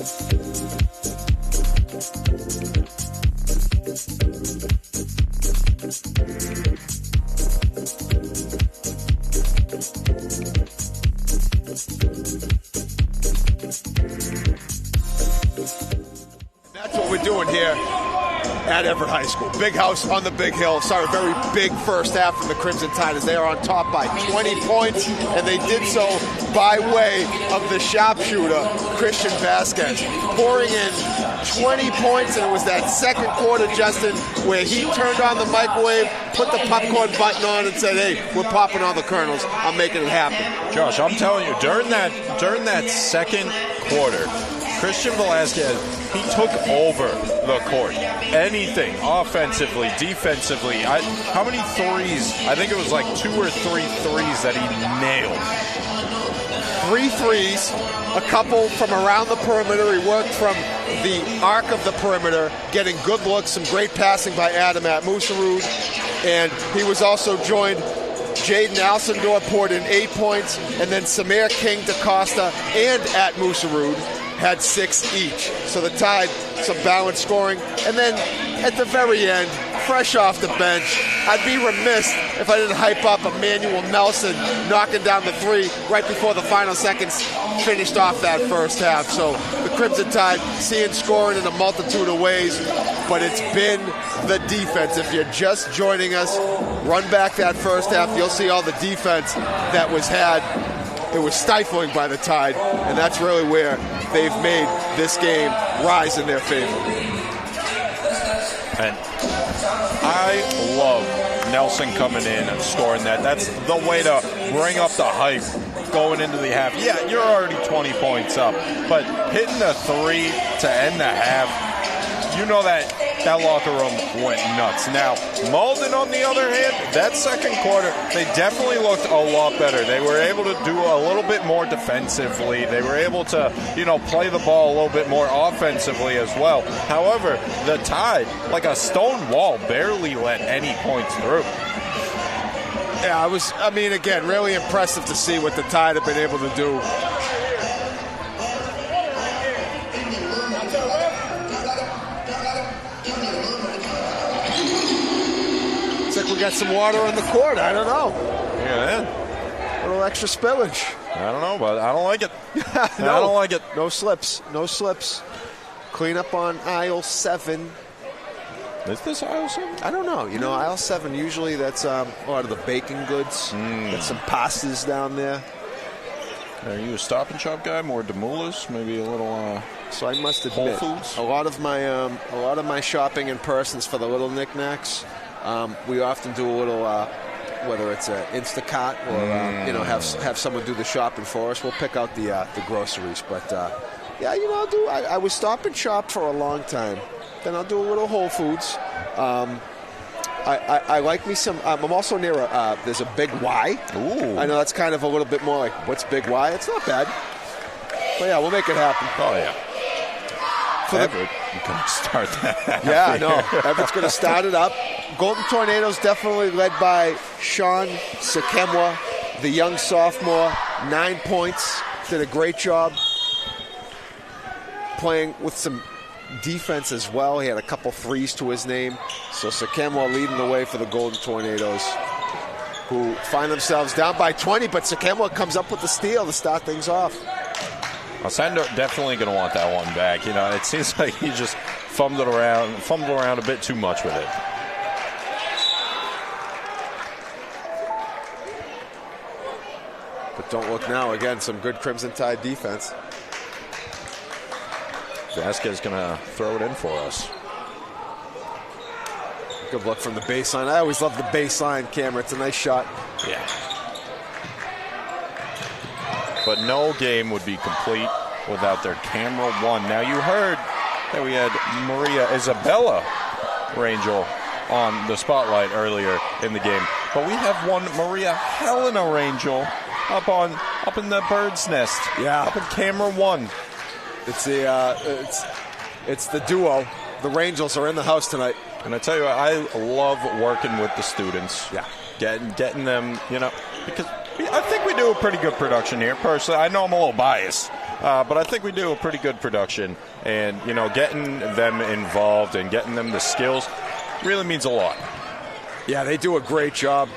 That's what we're doing here at Everett High School. Big house on the big hill. Saw a very big first half from the Crimson Tide as they are on top by 20 points, and they did so by way of the sharpshooter, Christian Vasquez, pouring in 20 points, and it was that second quarter, Justin, where he turned on the microwave, put the popcorn button on, and said, hey, we're popping all the kernels. I'm making it happen. Josh, I'm telling you, during that second quarter, Christian Velasquez, he took over the court. Anything, offensively, defensively. How many threes? I think it was like 2 or 3 threes that he nailed. 3 threes, a couple from around the perimeter. He worked from the arc of the perimeter, getting good looks, some great passing by Adam at Musarud. And he was also joined, Jaden Alcindor poured in 8 points, and then Samir King DaCosta and at Musarud had 6 each. So the Tide, some balanced scoring. And then at the very end, fresh off the bench, I'd be remiss if I didn't hype up Emmanuel Nelson knocking down the 3 right before the final seconds finished off that first half. So the Crimson Tide seeing scoring in a multitude of ways, but it's been the defense. If you're just joining us, run back that first half. You'll see all the defense that was had. It was stifling by the Tide, and that's really where they've made this game rise in their favor. And I love Nelson coming in and scoring that. That's the way to bring up the hype going into the half. Yeah, you're already 20 points up, but hitting the 3 to end the half, you know that locker room went nuts. Now, Malden, on the other hand, that second quarter, they definitely looked a lot better. They were able to do a little bit more defensively. They were able to, play the ball a little bit more offensively as well. However, the Tide, like a stone wall, barely let any points through. Yeah, again, really impressive to see what the Tide have been able to do. Looks like we got some water on the court. I don't know. Yeah. A little extra spillage. I don't know, but I don't like it. No, I don't like it. No slips. No slips. Clean up on aisle 7. Is this aisle 7? I don't know. Aisle 7, usually that's a lot of the baking goods. Got some pastas down there. Are you a Stop and Shop guy? More Demoulas? Maybe a little So I must admit, Whole Foods? a lot of my shopping in person is for the little knickknacks. We often do a little, whether it's an Instacart or have someone do the shopping for us. We'll pick out the groceries. But I was Stop and Shop for a long time. Then I'll do a little Whole Foods. I like me some. I'm also near there's a Big Y. Ooh. I know that's kind of a little bit more like, what's Big Y? It's not bad. But yeah, we'll make it happen. Oh yeah. Everett, you can start that. Yeah, no. Everett's going to start it up. Golden Tornadoes definitely led by Sean Sakemwa, the young sophomore. 9 points. Did a great job playing with some defense as well. He had a couple threes to his name. So Sakemwa leading the way for the Golden Tornadoes, who find themselves down by 20, but Sakemwa comes up with the steal to start things off. Alcindor definitely going to want that one back. It seems like he just fumbled around a bit too much with it. But don't look now. Again, some good Crimson Tide defense. Vasquez going to throw it in for us. Good look from the baseline. I always love the baseline camera. It's a nice shot. Yeah. But no game would be complete without their camera one. Now, you heard that we had Maria Isabella Rangel on the spotlight earlier in the game. But we have one Maria Helena Rangel up in the bird's nest. Yeah. Up in camera one. It's the duo. The Rangels are in the house tonight. And I tell you what, I love working with the students. Yeah. Getting them, because I think we do a pretty good production here. Personally, I know I'm a little biased, But I think we do a pretty good production. And, you know, getting them involved and getting them the skills really means a lot. Yeah, they do a great job.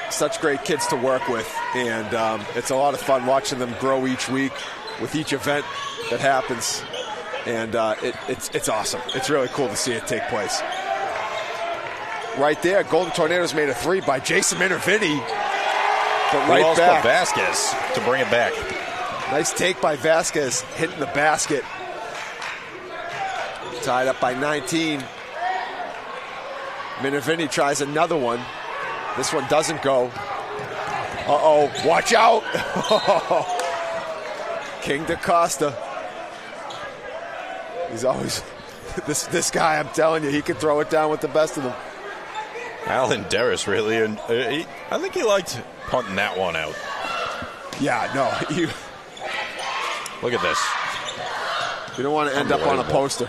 Such great kids to work with. And it's a lot of fun watching them grow each week with each event that happens. And it's awesome. It's really cool to see it take place. Right there, Golden Tornadoes made a 3 by Jason Minervini. But right back. Vasquez to bring it back. Nice take by Vasquez, hitting the basket. Tied up by 19. Minervini tries another one. This one doesn't go. Uh-oh, watch out. King DaCosta. He's always, this guy, I'm telling you, he can throw it down with the best of them. Alan Derris really, I think he liked punting that one out. Yeah, no. Look at this. You don't want to end up on a poster.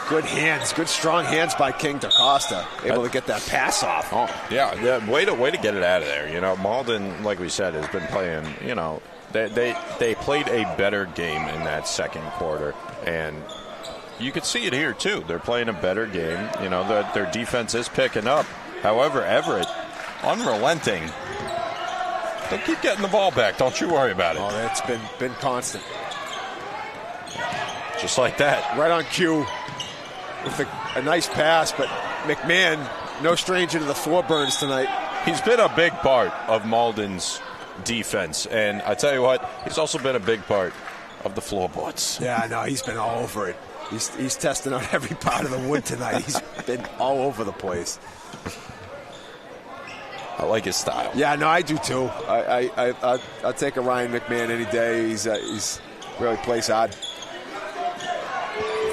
Good hands, good strong hands by King DaCosta, able to get that pass off. Oh, yeah, way to get it out of there. You know, Malden, like we said, has been playing, you know, they played a better game in that second quarter, and you could see it here too. They're playing a better game. You know, their defense is picking up. However, Everett, unrelenting. They'll keep getting the ball back. Don't you worry about it. Oh, that's been constant. Just like that. Right on cue with a nice pass, but McMahon, no stranger to the floor burns tonight. He's been a big part of Malden's defense, and I tell you what, he's also been a big part of the floorboards. Yeah, no, he's been all over it. He's testing out every part of the wood tonight. He's been all over the place. I like his style. Yeah, no, I do too. I'll take a Ryan McMahon any day. He's really plays hard.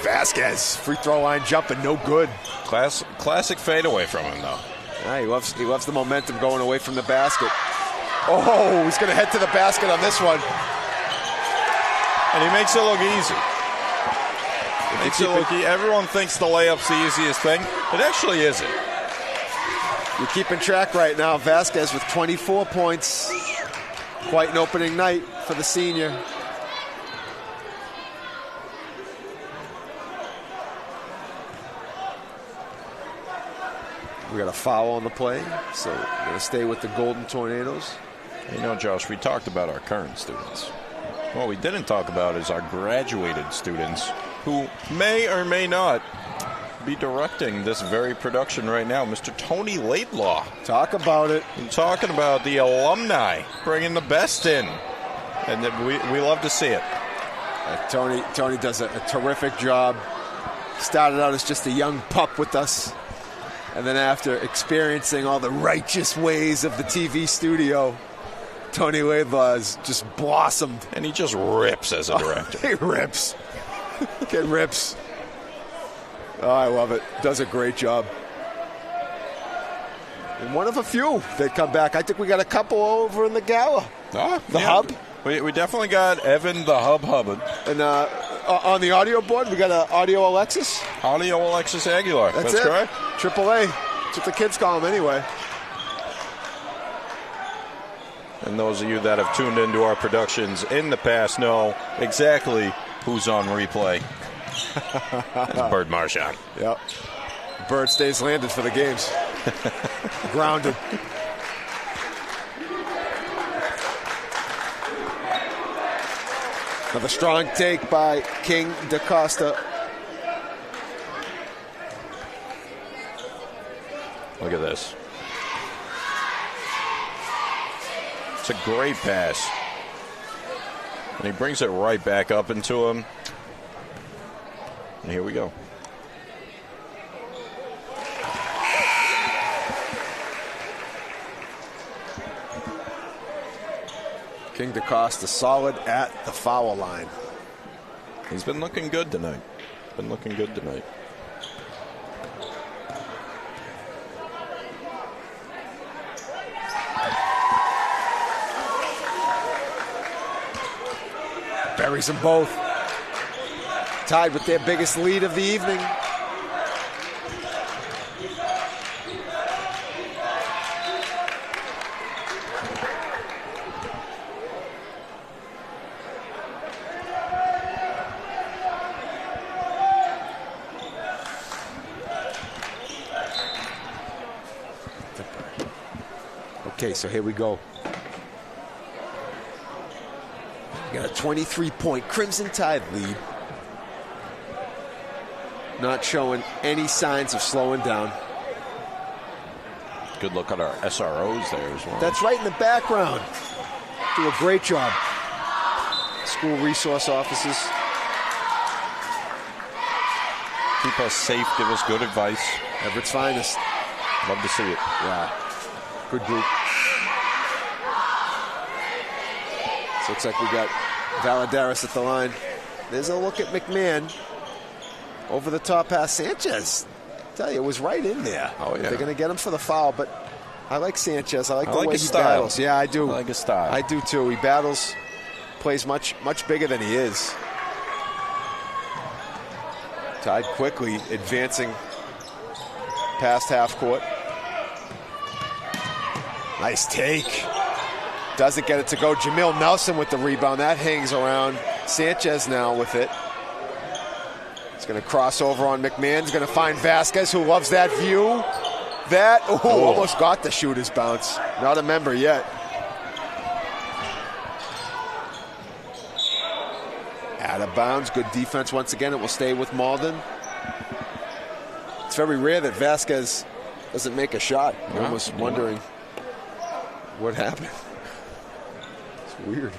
Vasquez, free throw line jumping, no good. Classic fadeaway from him, though. Yeah, he loves the momentum going away from the basket. Oh, he's going to head to the basket on this one. And he makes it look easy. Everyone thinks the layup's the easiest thing. It actually isn't. You're keeping track right now. Vasquez with 24 points. Quite an opening night for the senior. We got a foul on the play, so we're going to stay with the Golden Tornadoes. You know, Josh, we talked about our current students. What we didn't talk about is our graduated students who may or may not be directing this very production right now. Mr. Tony Laidlaw. Talk about it. I'm talking about the alumni bringing the best in. And we love to see it. Tony does a terrific job. Started out as just a young pup with us. And then after experiencing all the righteous ways of the TV studio, Tony Laidlaw has just blossomed. And he just rips as a director. He rips. Kid rips. Oh, I love it. Does a great job. And one of a few that come back. I think we got a couple over in the gala. The Hub. We definitely got Evan the Hub Hubbard. And on the audio board, we got an Audio Alexis. Audio Alexis Aguilar. That's correct. AAA. That's what the kids call him anyway. And those of you that have tuned into our productions in the past know exactly who's on replay. That's Bird Marchand. Yep. Bird stays landed for the games. Grounded. Another strong take by King DaCosta. Look at this. It's a great pass. And he brings it right back up into him. And here we go. King DaCosta solid at the foul line. He's been looking good tonight. Buries them both. Tied with their biggest lead of the evening. Okay, so here we go. We got a 23-point Crimson Tide lead. Not showing any signs of slowing down. Good look at our SROs there as well. That's right in the background. Do a great job. School resource officers. Keep us safe, give us good advice. Everett's finest. Love to see it. Yeah. Good group. So looks like we got Valadares at the line. There's a look at McMahon. Over the top pass, Sanchez. I tell you, it was right in there. Oh, yeah. They're going to get him for the foul, but I like Sanchez. I like the way his he style. battles. Yeah, I do. I like his style. I do too. He battles, plays much bigger than he is. Tide quickly advancing past half court. Nice take. Doesn't get it to go. Jamil Nelson with the rebound. That hangs around. Sanchez now with it. He's going to cross over on McMahon. He's going to find Vasquez, who loves that view. Almost got the shooter's bounce. Not a member yet. Out of bounds. Good defense once again. It will stay with Malden. It's very rare that Vasquez doesn't make a shot. You're almost wondering what happened. It's weird.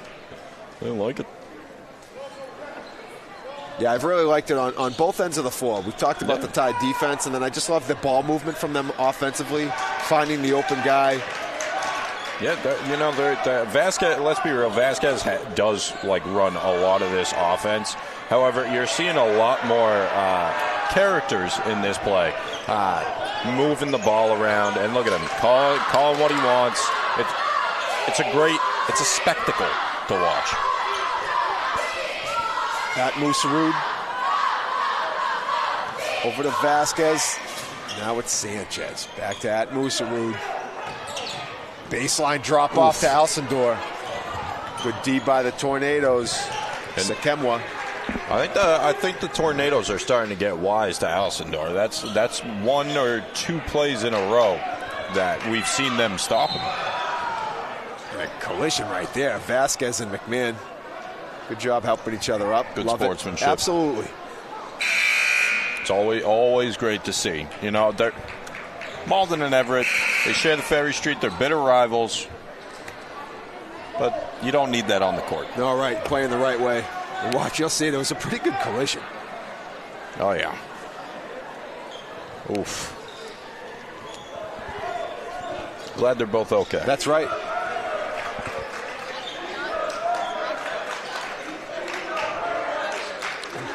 I don't like it. Yeah, I've really liked it on both ends of the floor. We've talked about the Tide defense, and then I just love the ball movement from them offensively, finding the open guy. Yeah, Vasquez, let's be real, Vasquez does run a lot of this offense. However, you're seeing a lot more characters in this play, moving the ball around, and look at him, calling what he wants. It's a spectacle to watch. At Musarud. Over to Vasquez. Now it's Sanchez. Back to at Musarud. Baseline drop off to Alcindor. Good D by the Tornadoes. Sakemwa. I think the Tornadoes are starting to get wise to Alcindor. That's one or two plays in a row that we've seen them stop him. And a collision right there. Vasquez and McMahon. Good job helping each other up. Good Love sportsmanship. It. Absolutely. It's always great to see. Malden and Everett, they share the Ferry Street. They're bitter rivals. But you don't need that on the court. All right, playing the right way. Watch, you'll see there was a pretty good collision. Oh, yeah. Oof. Glad they're both okay. That's right.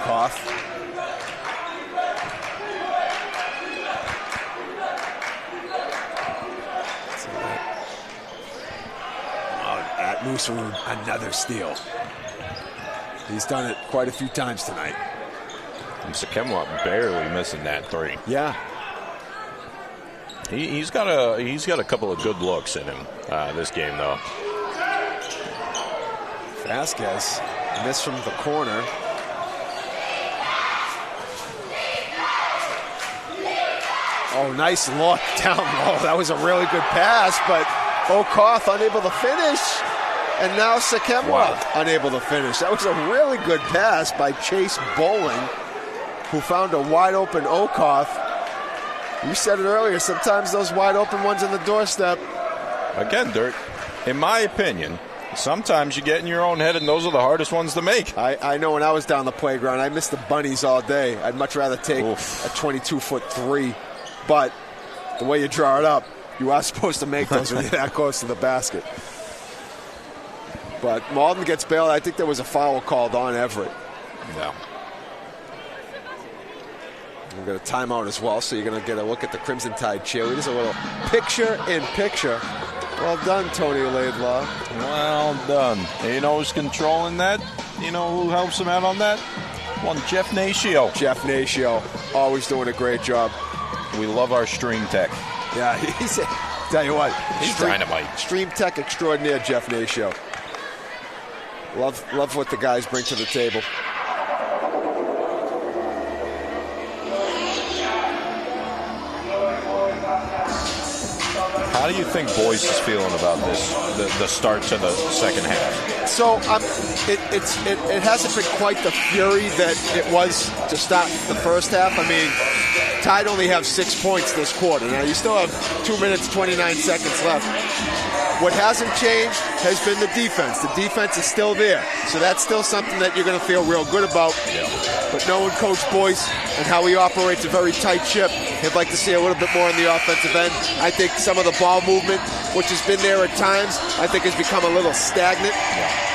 Cough. At Musarud, another steal. He's done it quite a few times tonight. And Sakemwa barely missing that three. Yeah. He's got a couple of good looks in him this game, though. Vasquez missed from the corner. Oh, nice look down low. That was a really good pass, but Okoth unable to finish. And now Sakemwa unable to finish. That was a really good pass by Chase Bowling, who found a wide open Okoth. You said it earlier, sometimes those wide open ones on the doorstep. Again, Dirt, in my opinion, sometimes you get in your own head, and those are the hardest ones to make. I know when I was down the playground, I missed the bunnies all day. I'd much rather take a 22-foot three. But the way you draw it up, you are supposed to make those when you're that close to the basket. But Malden gets bailed. I think there was a foul called on Everett. No. We've got a timeout as well, so you're going to get a look at the Crimson Tide cheerleaders. A little picture-in-picture. Well done, Tony Laidlaw. Well done. And you know who's controlling that? You know who helps him out on that? One Jeff Natio. Jeff Natio, always doing a great job. We love our stream tech. Yeah, tell you what, he's dynamite. Stream tech extraordinaire, Jeff Natio. Love what the guys bring to the table. How do you think Boyce is feeling about this, the start to the second half? So it hasn't been quite the fury that it was to start the first half. I mean, Tide only have 6 points this quarter. Now, you still have 2 minutes, 29 seconds left. What hasn't changed has been the defense. The defense is still there. So that's still something that you're going to feel real good about. Yeah. But knowing Coach Boyce and how he operates a very tight ship, he'd like to see a little bit more on the offensive end. I think some of the ball movement, which has been there at times, I think has become a little stagnant. Yeah.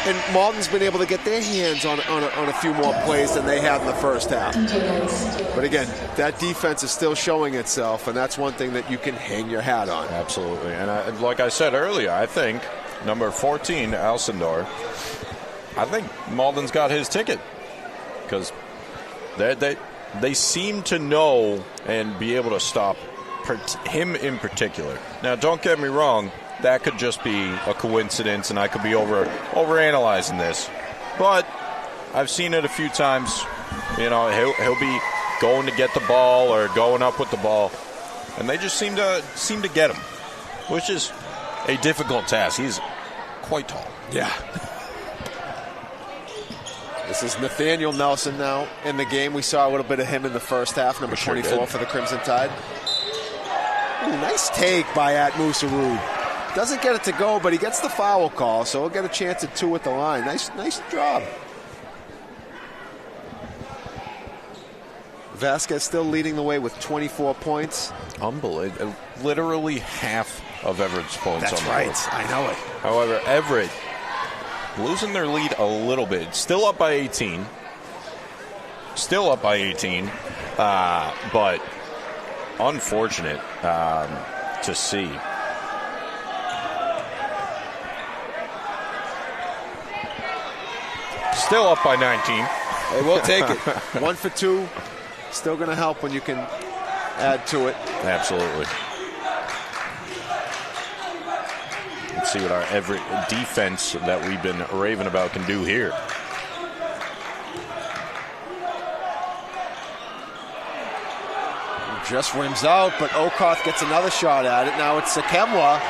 And Malden's been able to get their hands on a few more plays than they had in the first half. But again, that defense is still showing itself, and that's one thing that you can hang your hat on. Absolutely. And like I said earlier, I think number 14, Alcindor, I think Malden's got his ticket. Because they seem to know and be able to stop him in particular. Now, don't get me wrong. That could just be a coincidence, and I could be overanalyzing this. But I've seen it a few times. You know, he'll be going to get the ball or going up with the ball, and they just seem to get him, which is a difficult task. He's quite tall. Yeah. This is Nathaniel Nelson now in the game. We saw a little bit of him in the first half, number 24 for the Crimson Tide. Ooh, nice take by Musarud. Doesn't get it to go, but he gets the foul call, so he'll get a chance at 2 at the line. Nice job. Vasquez still leading the way with 24 points. Unbelievable. Literally half of Everett's points. That's on the right. board. I know it. However, Everett losing their lead a little bit. Still up by 18. But unfortunate to see. Still up by 19. They will take it. 1 for 2. Still going to help when you can add to it. Absolutely. Let's see what our Everett defense that we've been raving about can do here. Just rims out, but Okoth gets another shot at it. Now it's Sakemwa.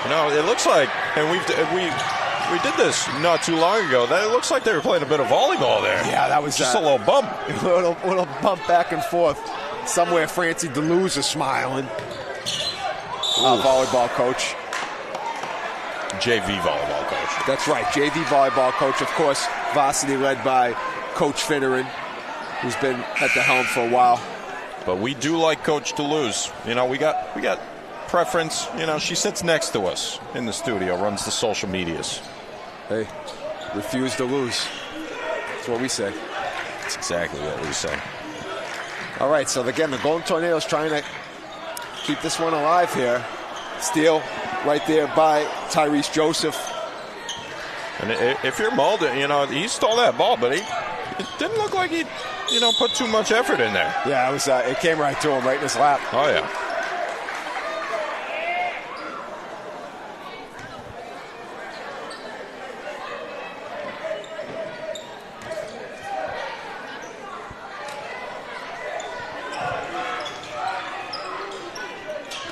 You know, it looks like, and we did this not too long ago. That it looks like they were playing a bit of volleyball there. Yeah, that was just a little bump. A little bump back and forth. Somewhere Francie DeLuz is smiling. Volleyball coach. JV volleyball coach. That's right, JV volleyball coach. Of course, varsity led by Coach Finneran, who's been at the helm for a while. But we do like Coach DeLuz. You know, we got preference. You know, she sits next to us in the studio, runs the social medias. Hey, refuse to lose. That's what we say. That's exactly what we say. All right, so again, the Golden Tornadoes trying to keep this one alive here. Steal right there by Tyrese Joseph. And if you're Malden, you know, he stole that ball, but it didn't look like he, you know, put too much effort in there. Yeah, it came right to him, right in his lap. Oh, yeah.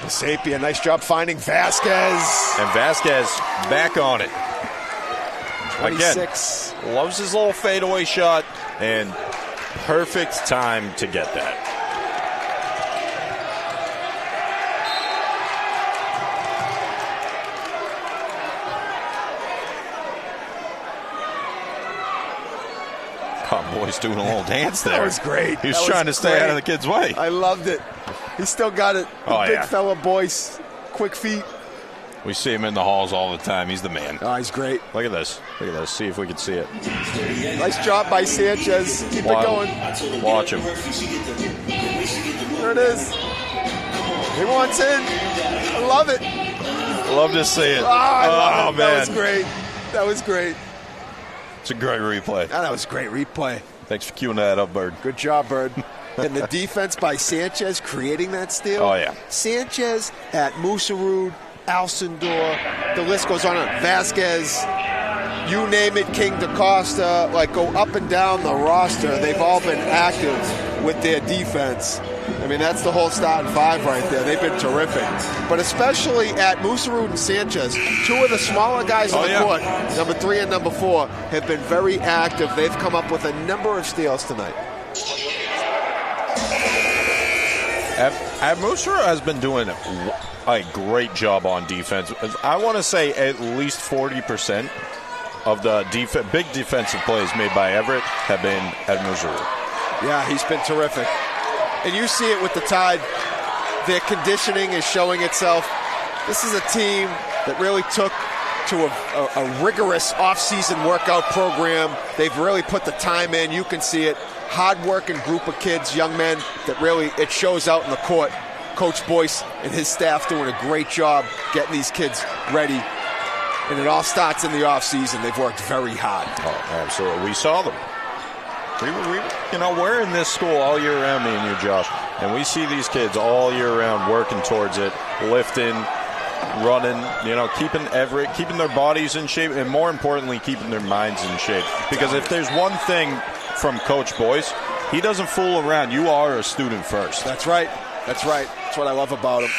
Sapia, nice job finding Vasquez. And Vasquez back on it. 26. Again, loves his little fadeaway shot, and perfect time to get that. Oh, boy's doing a little dance there. That was great. He was trying to stay out of the kid's way. I loved it. He's still got it. Big fella, boys. Quick feet. We see him in the halls all the time. He's the man. Oh, he's great. Look at this. Look at this. See if we can see it. Nice job by Sanchez. Keep it going. Watch him. There it is. He wants in. I love it. Love to see it. Oh, I love it. Man. That was great. That was great. It's a great replay. Oh, that was a great replay. Thanks for queuing that up, Bird. Good job, Bird. And the defense by Sanchez creating that steal. Oh, yeah. Sanchez at Musarud, Alcindor. The list goes on. Vasquez, you name it, King DaCosta. Like, go up and down the roster. They've all been active with their defense. I mean, that's the whole starting five right there. They've been terrific. But especially at Musarud and Sanchez, two of the smaller guys on the court, number 3 and number 4, have been very active. They've come up with a number of steals tonight. Musarud has been doing a great job on defense. I want to say at least 40% of the big defensive plays made by Everett have been at Musarud. Yeah, he's been terrific. And you see it with the Tide. Their conditioning is showing itself. This is a team that really took to a rigorous off-season workout program. They've really put the time in. You can see it. Hard-working group of kids, young men, that really, it shows out in the court. Coach Boyce and his staff doing a great job getting these kids ready. And it all starts in the off-season. They've worked very hard. Oh, absolutely. We saw them. We're in this school all year round, me and you, Josh, and we see these kids all year round working towards it, lifting, running, keeping their bodies in shape, and more importantly, keeping their minds in shape. Because if there's one thing from Coach Boyce, he doesn't fool around. You are a student first. That's right. That's right. That's what I love about him.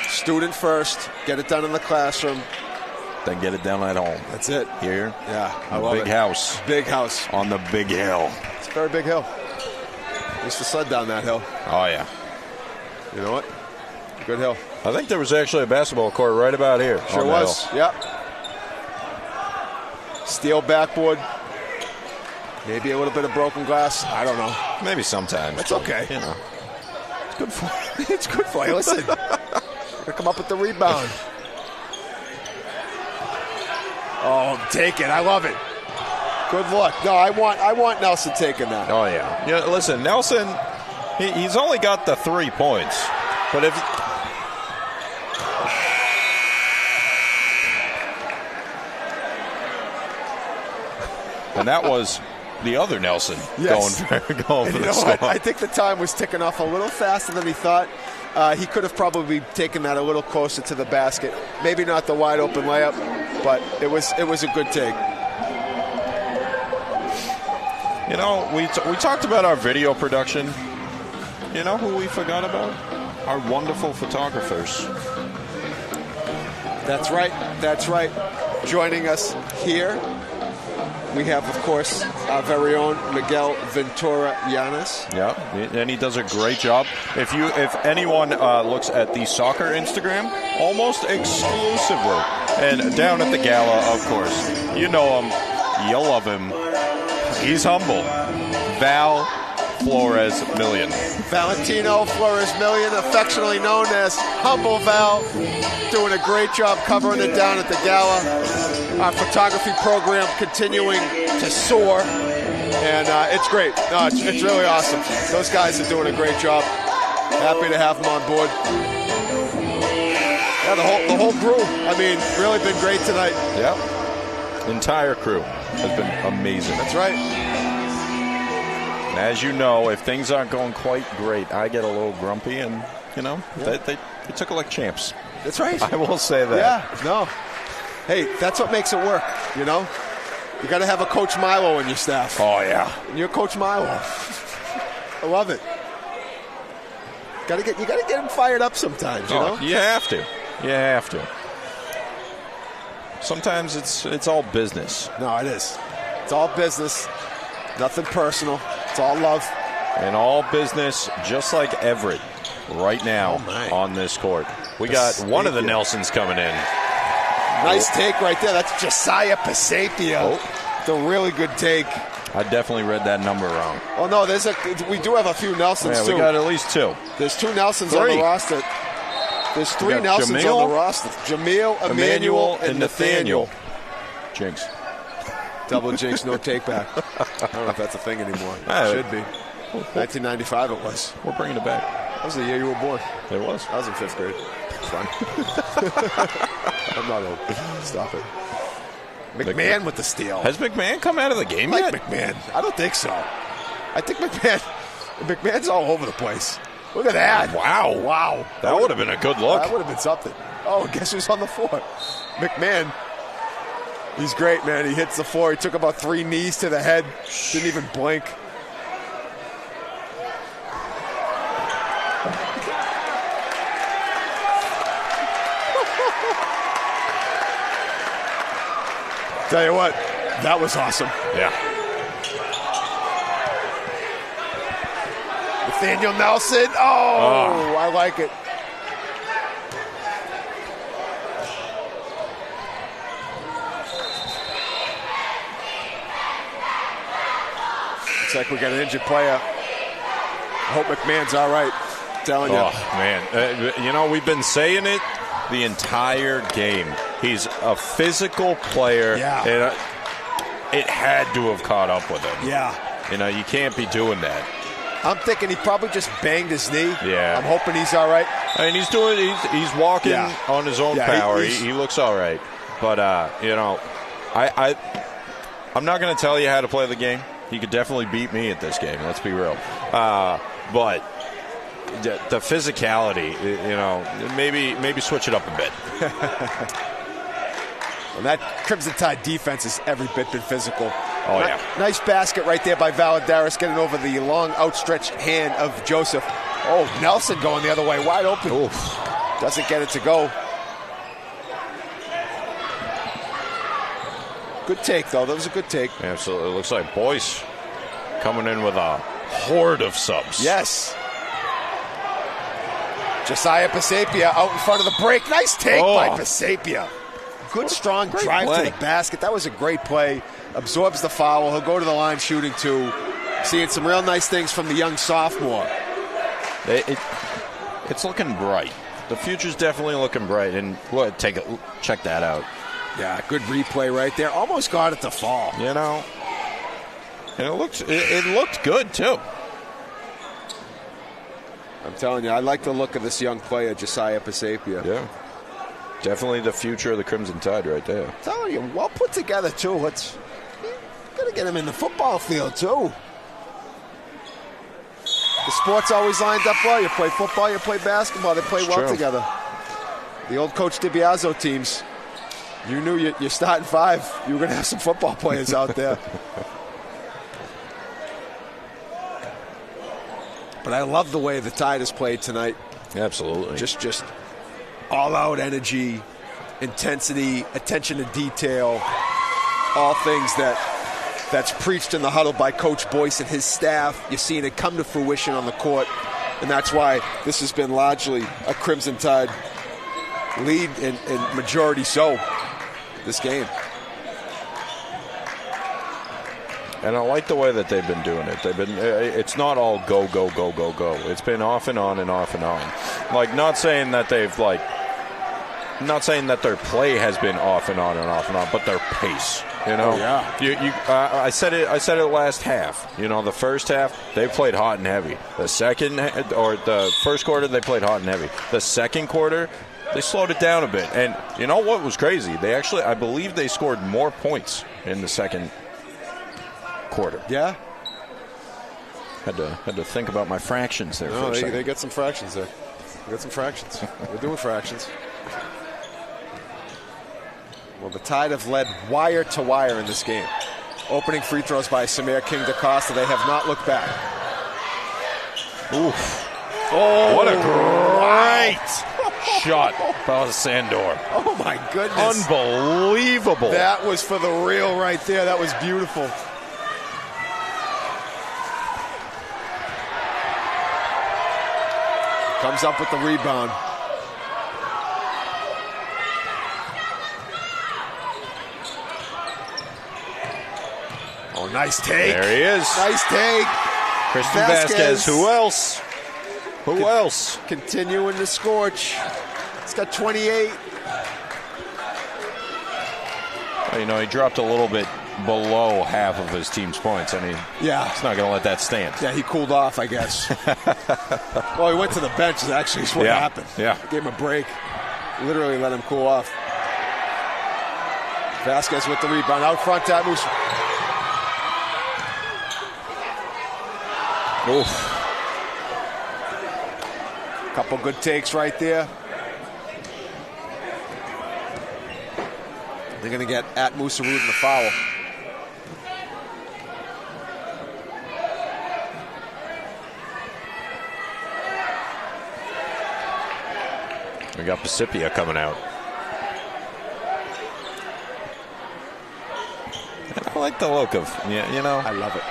Student first, get it done in the classroom. Then get it down at home. That's it. Here? Yeah, I love it. Big house. Big house. On the big hill. It's a very big hill. Used to sled down that hill. Oh, yeah. You know what? Good hill. I think there was actually a basketball court right about here. Sure was. Yep. Steel backboard. Maybe a little bit of broken glass. I don't know. Maybe sometimes. That's okay. It's good for you. It's good for you. Listen. Gonna come up with the rebound. Oh, take it. I love it. Good luck. No, I want Nelson taking that. Oh, yeah. Yeah, listen, Nelson, he's only got the 3 points. But if... And that was the other Nelson going for the score. I think the time was ticking off a little faster than he thought. He could have probably taken that a little closer to the basket. Maybe not the wide open layup, but it was a good take. We talked about our video production. You know who we forgot about? Our wonderful photographers. That's right. That's right. Joining us here, we have, of course, our very own Miguel Ventura Llanes. Yeah, and he does a great job. If anyone looks at the soccer Instagram, almost exclusively, and down at the gala, of course, you know him, you love him. He's humble. Val Flores Million. Valentino Flores Million, affectionately known as Humble Val, doing a great job covering it down at the gala. Our photography program continuing to soar, and it's great. No, it's really awesome. Those guys are doing a great job. Happy to have them on board. Yeah, the whole crew. I mean, really been great tonight. Yep. Entire crew has been amazing. That's right. And as you know, if things aren't going quite great, I get a little grumpy, and they took it like champs. That's right. I will say that. Yeah. No. Hey, that's what makes it work, You got to have a Coach Milo in your staff. Oh, yeah. And you're Coach Milo. I love it. You got to get him fired up sometimes, you know? You have to. You have to. Sometimes it's all business. No, it is. It's all business. Nothing personal. It's all love. And all business, just like Everett right now on this court. We got one of the Nelsons coming in. Nice take right there. That's Josiah Pasapia. It's a really good take. I definitely read that number wrong. Oh, no, we do have a few Nelsons, too. We got at least 2. There's 2 Nelsons on the roster. There's 3 Nelsons on the roster. Jamil, Emmanuel, and Nathaniel. Jinx. Double jinx, no take back. I don't know if that's a thing anymore. It should be. 1995 it was. We're bringing it back. That was the year you were born. It was. I was in 5th grade. It's fine. I'm not old. Stop it. McMahon with the steal. Has McMahon come out of the game yet? McMahon. I don't think so. I think McMahon's all over the place. Look at that. Wow. That would have been a good look. That would have been something. Oh, guess who's on the floor? McMahon. He's great, man. He hits the floor. He took about 3 knees to the head. Didn't even blink. Tell you what, that was awesome. Yeah. Nathaniel Nelson. Oh, I like it. Looks like we got an injured player. I hope McMahon's all right. Telling you. Oh, man. We've been saying it the entire game. He's a physical player. Yeah. And it had to have caught up with him. Yeah. You can't be doing that. I'm thinking he probably just banged his knee. Yeah. I'm hoping he's all right. I mean, he's walking on his own power. He looks all right. But, I'm not going to tell you how to play the game. He could definitely beat me at this game. Let's be real. But the physicality, maybe switch it up a bit. And that Crimson Tide defense is every bit been physical. Oh, yeah. Nice basket right there by Valadares, getting over the long outstretched hand of Joseph. Oh, Nelson going the other way, wide open. Oof. Doesn't get it to go. Good take, though. That was a good take. Absolutely. It looks like Boyce coming in with a horde of subs. Yes. Josiah Pasapia out in front of the break. Nice take by Pasapia. Good, strong drive play to the basket. That was a great play. Absorbs the foul. He'll go to the line shooting two. Seeing some real nice things from the young sophomore. It's looking bright. The future's definitely looking bright. And check that out. Yeah, good replay right there. Almost got it to fall. And it looked good too. I'm telling you, I like the look of this young player, Josiah Pasapia. Yeah. Definitely the future of the Crimson Tide right there. I'm telling you, well put together too. Got to get him in the football field too. The sports always lined up well. You play football, you play basketball. They play well together. The old Coach DiBiase teams. You knew you're starting five. You were going to have some football players out there. But I love the way the Tide has played tonight. Absolutely. Just all-out energy, intensity, attention to detail, all things that's preached in the huddle by Coach Boyce and his staff. You're seeing it come to fruition on the court, and that's why this has been largely a Crimson Tide lead, and majority so, this game. And I like the way that they've been doing it. It's not all go, go, go, go, go. It's been off and on and off and on. Like, not saying that their play has been off and on and off and on, but their pace. Oh, yeah. I said it last half. The first half they played hot and heavy. The first quarter they played hot and heavy. The second quarter they slowed it down a bit. And you know what was crazy? I believe they scored more points in the second quarter. Yeah. Had to think about my fractions there. No, they got some fractions there. They got some fractions. We're doing fractions. Well, the Tide have led wire to wire in this game. Opening free throws by Samir King DaCosta. They have not looked back. Oof. Oh, what a great shot by Sandor. Oh, my goodness. Unbelievable. That was for the real right there. That was beautiful. Comes up with the rebound. Oh, nice take. There he is. Nice take. Christian Vasquez. Who else? Who else? Continuing to scorch. He's got 28. Well, he dropped a little bit below half of his team's points. I mean, he's not going to let that stand. Yeah, he cooled off, I guess. Well, he went to the bench, actually, is what happened. Yeah. Gave him a break. Literally let him cool off. Vasquez with the rebound. Out front, Atmos. Oof. Couple good takes right there. They're going to get at Musarood in the foul. We got Pasipia coming out. I like the look of, you know. I love it.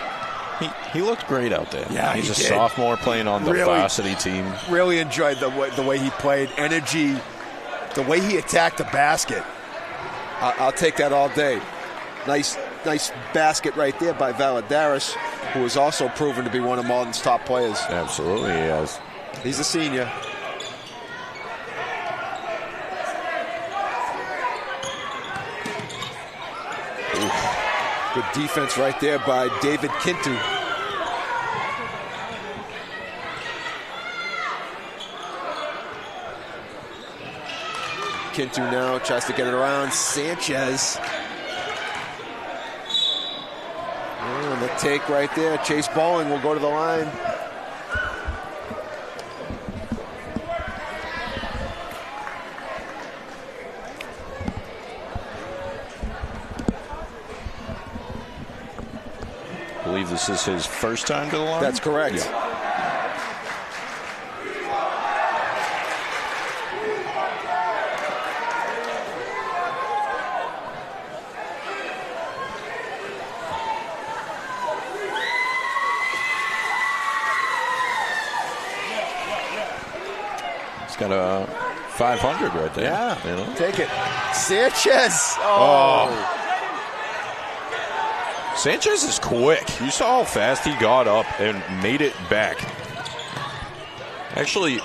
He looked great out there. Yeah, he's he a did. sophomore playing on the varsity team. Really enjoyed the way he played, energy, the way he attacked the basket. I'll take that all day. Nice basket right there by Valadares, who has also proven to be one of Malden's top players. Absolutely, he has. He's a senior. Ooh, good defense right there by David Kintu. Kintu now tries to get it around Sanchez. And the take right there. Chase Bowling will go to the line. I believe this is his first time to the line. That's correct. Yeah. Got a 500 right there. Yeah, you know? Take it. Sanchez. Oh. Sanchez is quick. You saw how fast he got up and made it back. Actually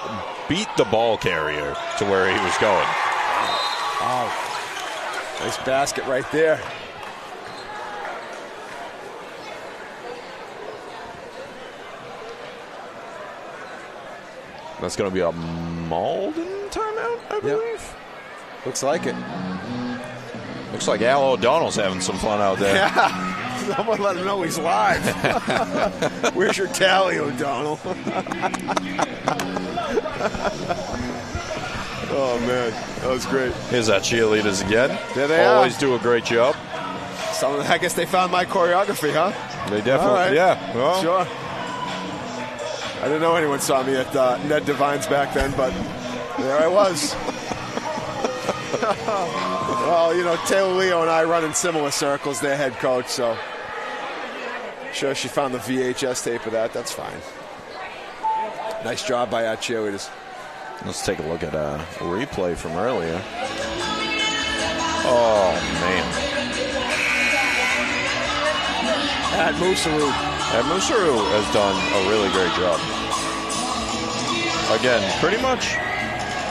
beat the ball carrier to where he was going. Oh. Nice basket right there. That's going to be a Malden timeout, I believe. Yep. Looks like it. Looks like Al O'Donnell's having some fun out there. Yeah. Someone let him know he's live. Where's your tally, O'Donnell? Oh, man. That was great. Here's our cheerleaders again. There they Always are. do a great job. I guess they found my choreography, huh? They definitely, right. yeah. Well, Sure. I didn't know anyone saw me at Ned Devine's back then, but there I was. Well, you know, Taylor Leo and I run in similar circles, their head coach, so sure she found the VHS tape of that. That's fine. Nice job by our cheerleaders. let's take a look at a replay from earlier. Oh, man. At Musaru. And Musaru has done a really great job. Again, pretty much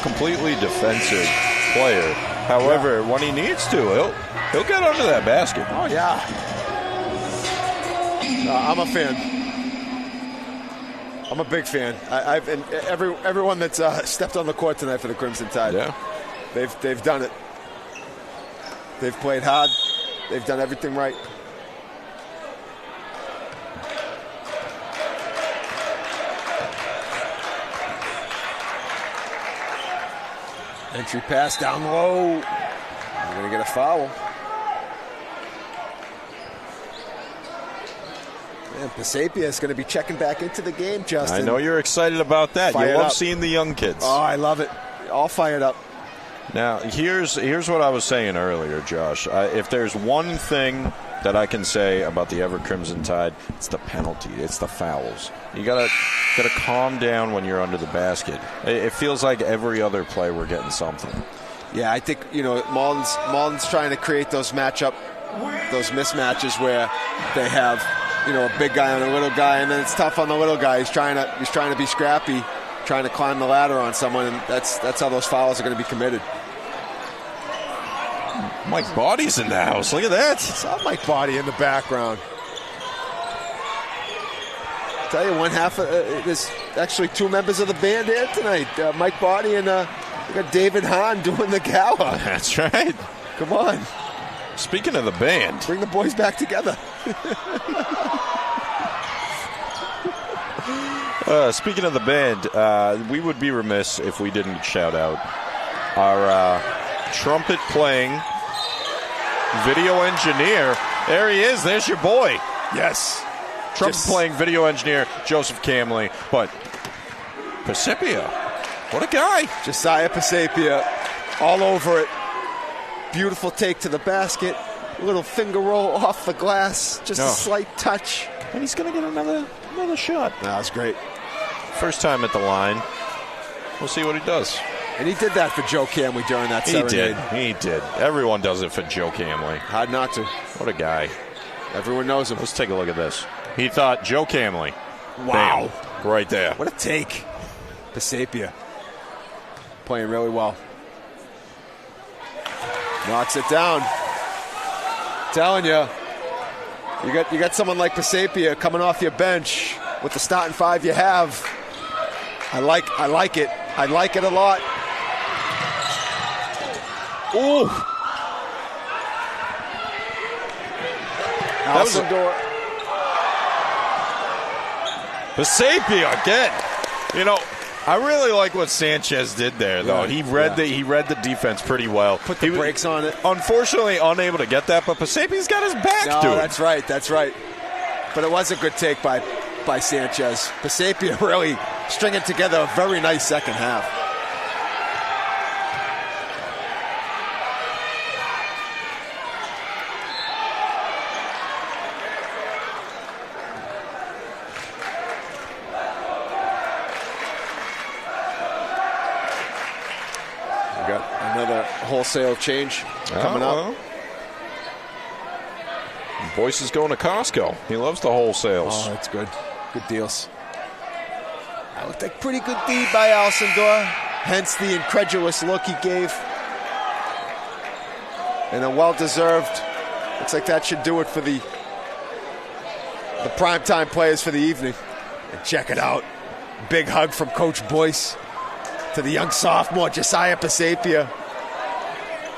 completely defensive player. However, when he needs to, he'll get under that basket. Oh, yeah. I'm a fan. I'm a big fan. And everyone that's stepped on the court tonight for the Crimson Tide. Yeah. They've done it. They've played hard. They've done everything right. Entry pass down low. We're going to get a foul. Man, Pisapia is going to be checking back into the game, Justin. I know you're excited about that. Fired You love up. seeing the young kids. Oh, I love it. All fired up. Now, here's what I was saying earlier, Josh. If there's one thing that I can say about the Everett Crimson Tide, it's the penalty. It's the fouls. You gotta calm down when you're under the basket. It feels like every other play we're getting something. Yeah, I think, you know, Malden's trying to create those mismatches where they have, you know, a big guy on a little guy, and then it's tough on the little guy. He's trying to be scrappy, trying to climb the ladder on someone, and that's how those fouls are going to be committed. Mike Body's in the house. Look at that. Saw Mike Body in the background. Tell you, one half there's actually two members of the band here tonight. Mike Body and we got David Hahn doing the gala. That's right. Come on. Speaking of the band, Bring the boys back together. speaking of the band, we would be remiss if we didn't shout out our trumpet playing video engineer. There he is. There's your boy. Yes. Trumpet playing video engineer Joseph Camley. But Pisapia, what a guy. Josiah Pisapia all over it. Beautiful take to the basket. little finger roll off the glass, just a slight touch. And he's going to get another shot. That's great. First time at the line. We'll see what he does. And he did that for Joe Camley during that serenade. He did. Everyone does it for Joe Camley. Hard not to. What a guy. Everyone knows him. Let's take a look at this. He thought Joe Camley. Wow. Bam, right there. What a take. Pasapia playing really well. Knocks it down. Telling you, you got someone like Pasapia coming off your bench with the starting five you have. I like it. I like it a lot. Ooh. Alcindor. Pasapia again. You know, I really like what Sanchez did there, though. He read the defense pretty well. Put the brakes on it. Unfortunately, unable to get that, but Pasapia's got his back to it. That's right. That's right. But it was a good take by Sanchez. Pasapia really stringing together a very nice second half. We got another wholesale change coming up. Boyce is going to Costco. He loves the wholesales. Oh, that's good. Good deals. That looked like pretty good deed by Alcindor. Hence the incredulous look he gave. And a well-deserved. Looks like that should do it for the primetime players for the evening. And check it out. Big hug from Coach Boyce to the young sophomore, Josiah Pasapia.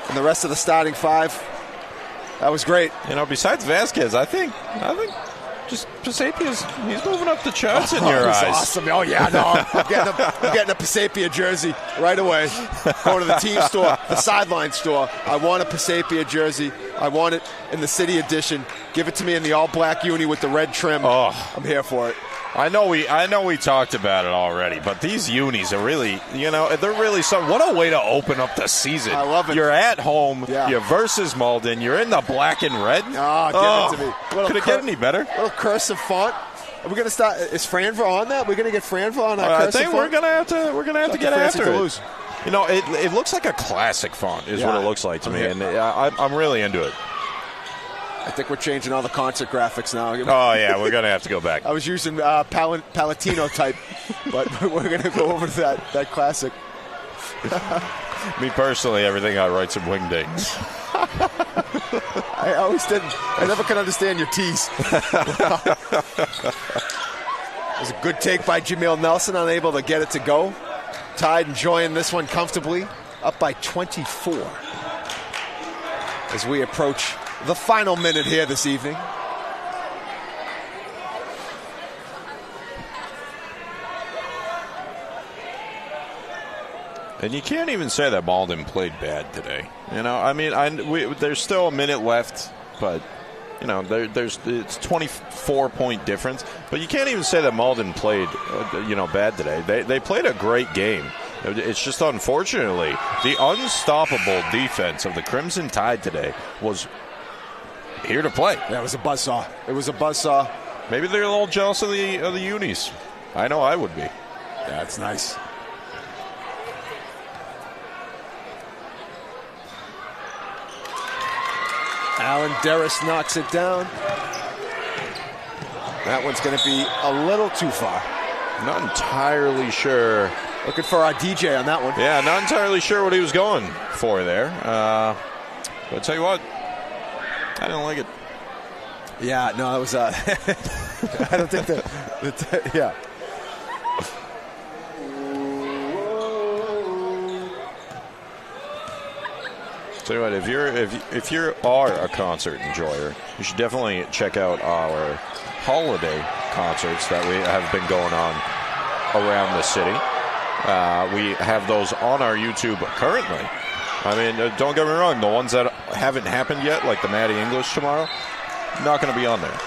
And the rest of the starting five. That was great. You know, besides Vasquez, I think just Pasapia's, he's moving up the charts in your eyes. Awesome. Oh, yeah, no. I'm getting a Pasapia jersey right away. Going to the team store, the sideline store. I want a Pasapia jersey. I want it in the city edition. Give it to me in the all-black uni with the red trim. Oh. I'm here for it. I know we talked about it already, but these unis are really, they're really something. What a way to open up the season. I love it. You're at home. Yeah. You're versus Malden. You're in the black and red. Oh, give it to me. Could it get any better? Little cursive font. Are we going to start? Is Franva on that? We're going to get Franva on our cursive I think font? we're gonna have to get after Toulouse. it. You know, it looks like a classic font is what it looks like to me, and I'm really into it. I think we're changing all the concert graphics now. Oh, yeah, we're going to have to go back. I was using Palatino type, but we're going to go over to that classic. Me personally, everything I write's in wingdings. I always didn't. I never could understand your T's. It was a good take by Jameel Nelson, unable to get it to go. Tide enjoying this one comfortably, up by 24 as we approach the final minute here this evening. And you can't even say that Malden played bad today. I mean, there's still a minute left, but it's 24-point difference. But you can't even say that Malden played, bad today. They played a great game. It's just unfortunately the unstoppable defense of the Crimson Tide today was here to play. Yeah, it was a buzzsaw. It was a buzzsaw. Maybe they're a little jealous of the unis. I know I would be. Yeah, that's nice. Alan Derris knocks it down. That one's going to be a little too far. Not entirely sure. Looking for our DJ on that one. Yeah, not entirely sure what he was going for there. But I'll tell you what, I didn't like it. Yeah, no, that was I don't think yeah. Tell you what, if you are a concert enjoyer, you should definitely check out our holiday concerts that we have been going on around the city. We have those on our YouTube currently. I mean, don't get me wrong, the ones that haven't happened yet, like the Maddie English tomorrow, not going to be on there.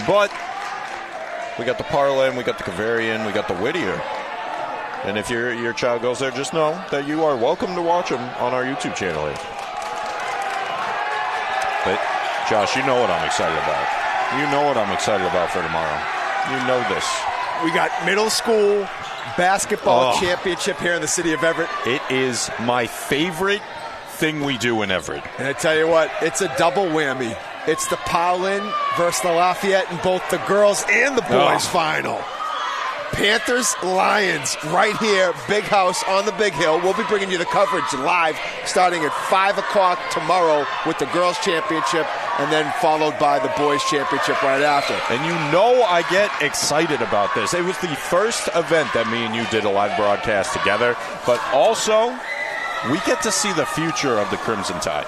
But we got the Parlin, we got the Cavarian, we got the Whittier. And if your child goes there, just know that you are welcome to watch them on our YouTube channel here. But Josh, you know what I'm excited about. You know what I'm excited about for tomorrow. You know this. We got middle school basketball championship here in the city of Everett. It is my favorite thing we do in Everett. And I tell you what, it's a double whammy. It's the Powlin versus the Lafayette in both the girls and the boys final. Panthers, Lions, right here, Big House on the Big Hill. We'll be bringing you the coverage live starting at 5 o'clock tomorrow with the girls' championship and then followed by the boys' championship right after. And you know I get excited about this. It was the first event that me and you did a live broadcast together, but also we get to see the future of the Crimson Tide.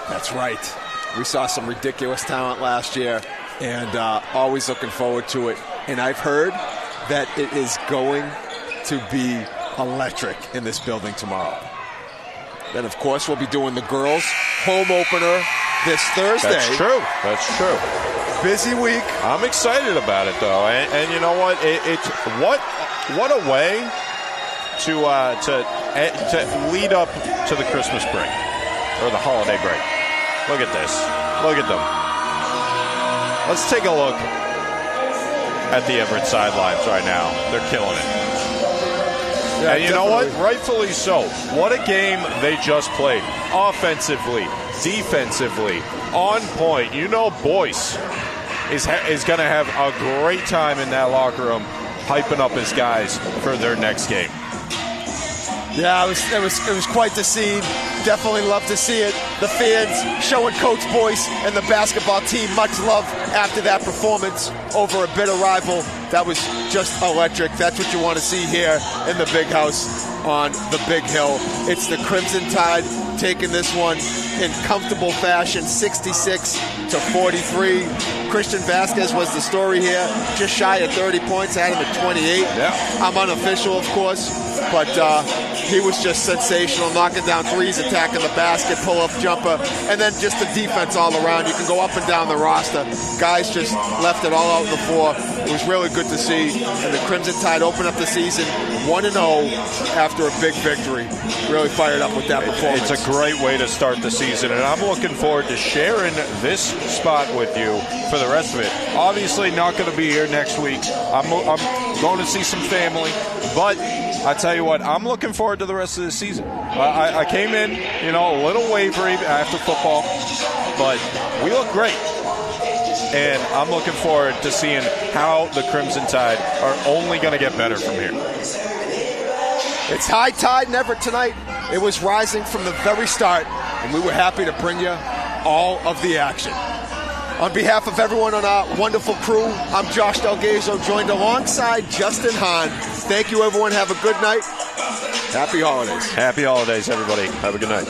That's right. We saw some ridiculous talent last year and always looking forward to it. And I've heard that it is going to be electric in this building tomorrow. Then, of course, we'll be doing the girls' home opener this Thursday. That's true. That's true. Busy week. I'm excited about it, though. And you know what? It's what a way to lead up to the Christmas break or the holiday break. Look at this. Look at them. Let's take a look at the Everett sidelines right now. They're killing it. Yeah, and you know what? Rightfully so. What a game they just played. Offensively, defensively, on point. You know Boyce is going to have a great time in that locker room hyping up his guys for their next game. Yeah, it was quite the scene. Definitely love to see it. The fans showing Coach Boyce and the basketball team much love after that performance over a bitter rival. That was just electric. That's what you want to see here in the Big House on the Big Hill. It's the Crimson Tide taking this one in comfortable fashion, 66-43. Christian Vasquez was the story here, just shy of 30 points, had him at 28. Yeah. I'm unofficial, of course, but he was just sensational, knocking down threes, attacking the basket, pull-up jumper, and then just the defense all around. You can go up and down the roster. Guys just left it all out on the floor. It was really good to see, and the Crimson Tide opened up the season 1-0 after a big victory. Really fired up with that performance. It's a great way to start the season, and I'm looking forward to sharing this spot with you for the rest of it. Obviously not going to be here next week. I'm going to see some family, but I tell you what, I'm looking forward to the rest of the season. I came in, a little wavery after football, but we look great. And I'm looking forward to seeing how the Crimson Tide are only going to get better from here. It's high tide in Everett tonight. It was rising from the very start, and we were happy to bring you all of the action. On behalf of everyone on our wonderful crew, I'm Josh Delgazo, joined alongside Justin Hahn. Thank you, everyone. Have a good night. Happy holidays. Happy holidays, everybody. Have a good night.